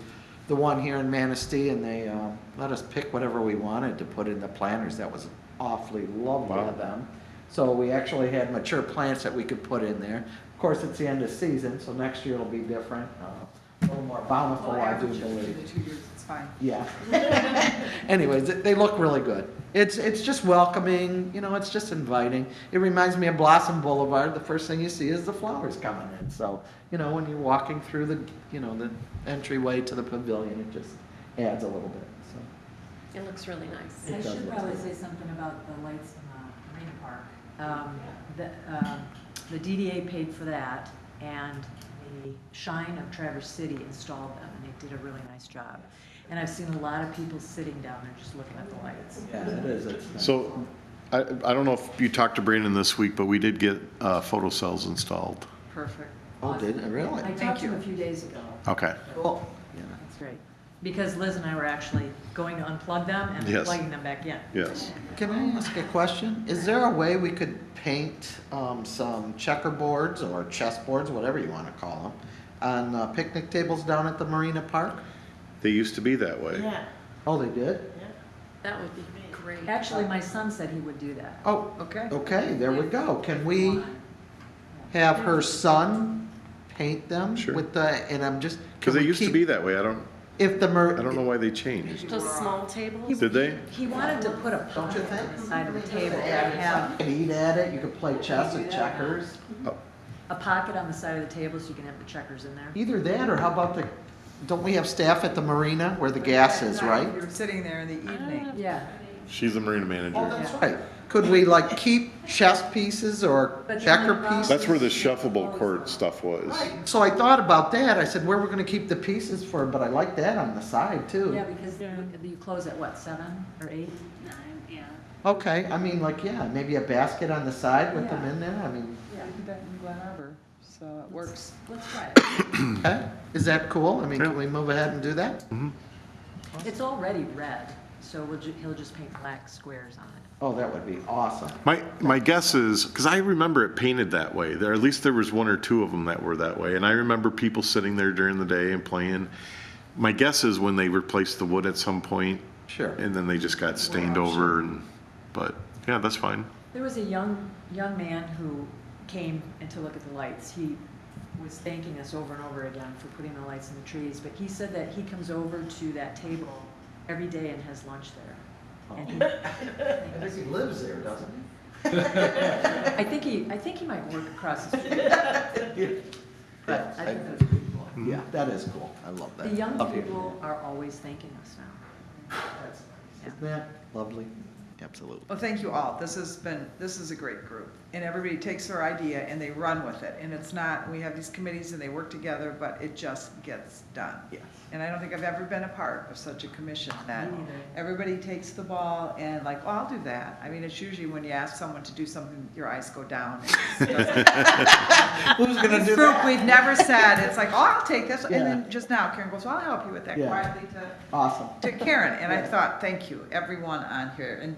the one here in Manistee, and they let us pick whatever we wanted to put in the planters. That was awfully lovely of them. So we actually had mature plants that we could put in there. Of course, it's the end of season, so next year it'll be different, a little more bountiful, I do believe. The 2 years, it's fine. Yeah. Anyways, they look really good. It's just welcoming, you know, it's just inviting. It reminds me of Blossom Boulevard. The first thing you see is the flowers coming in. So, you know, when you're walking through the entryway to the pavilion, it just adds a little bit, so. It looks really nice. It I does should look probably good. say something about the lights in the Marina Park. The DDA paid for that, and the Shine of Traverse City installed them, and they did a really nice job. And I've seen a lot of people sitting down there just looking at the lights. Yeah, it is. It's nice. So, I don't know if you talked to Brandon this week, but we did get photo cells installed. Perfect. Oh, did it really? I talked to him a few days ago. Okay. Cool. That's great. Because Liz and I were actually going to unplug them and Yes. plugging them back in. Yes. Can I ask a question? Is there a way we could paint some checkerboards or chessboards, whatever you want to call them, on picnic tables down at the Marina Park? They used to be that way. Yeah, Oh, they did? yeah. That would be great. Actually, my son said he would do that. Oh, Okay. okay, there we go. Can we have her son paint them Sure. with the, and I'm just. Because they used to be that way. I don't If the know why they changed. Those small tables? Did they? He wanted to put a Don't you pocket think? on the side of the table and have You could eat at it, you could play chess and checkers. a pocket on the side of the table so you can have the checkers in there. Either that, or how about don't we have staff at the marina where the gas is, right? You're sitting there in the evening. Yeah. She's the marina manager. Oh, that's right. Could we like keep chess pieces or But checker then the pieces? That's where the shuffleable court stuff was. So I thought about that. I said, where we're gonna keep the pieces for, but I like that on the side too. Yeah, because you close at what, 7 or 8? 9, yeah. Okay, I mean, like, yeah, maybe a basket on the side with them Yeah. in there, I mean, Yeah. We did that in Glen Arbor, so it works. Let's try it. okay, is that cool? I mean, can we move ahead and do that? It's already red, so he'll just paint black squares on it. Oh, that would be awesome. My guess is, because I remember it painted that way. At least there was 1 or 2 of them that were that way. And I remember people sitting there during the day and playing. My guess is when they replaced the wood at some point, Sure. and then they just got stained over. But yeah, that's fine. There was a young man who came and to look at the lights. He was thanking us over and over again for putting the lights in the trees, but he said that he comes over to that table every day and has lunch there. And he, I think he lives there, doesn't he? I think he might work across the street. But I think that's pretty cool. Yeah, that is cool. I love that. The young Love hearing people are always thanking us now. that. Isn't that lovely? Absolutely. Well, thank you all. This is a great group. And everybody takes their idea and they run with it. And it's not, we have these committees and they work together, but it just gets done. Yes. And I don't think I've ever been a part of such a commission that Me neither. everybody takes the ball and like, well, I'll do that. I mean, it's usually when you ask someone to do something, your eyes go down. Who's gonna This do group, that? we've never said, it's like, oh, I'll take this. And Yeah. then just now Karen goes, well, I'll help you with that Yeah. quietly Awesome. to Karen. And I Yeah. thought, thank you, everyone on here. And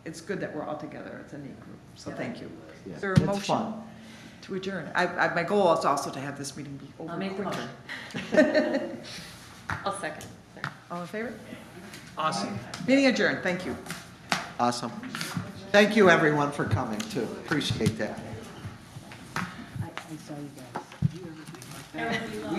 it's good that we're all together. It's a neat group. So thank you. Yeah. Is there a It's motion fun. to adjourn? My goal is also to have this meeting be over I'll make the quicker. motion. I'll second. All in favor? Awesome. Meeting adjourned. Thank you. Awesome. Thank you, everyone, for coming, too. Appreciate that. I saw you guys. Do you ever think like that? Everybody loves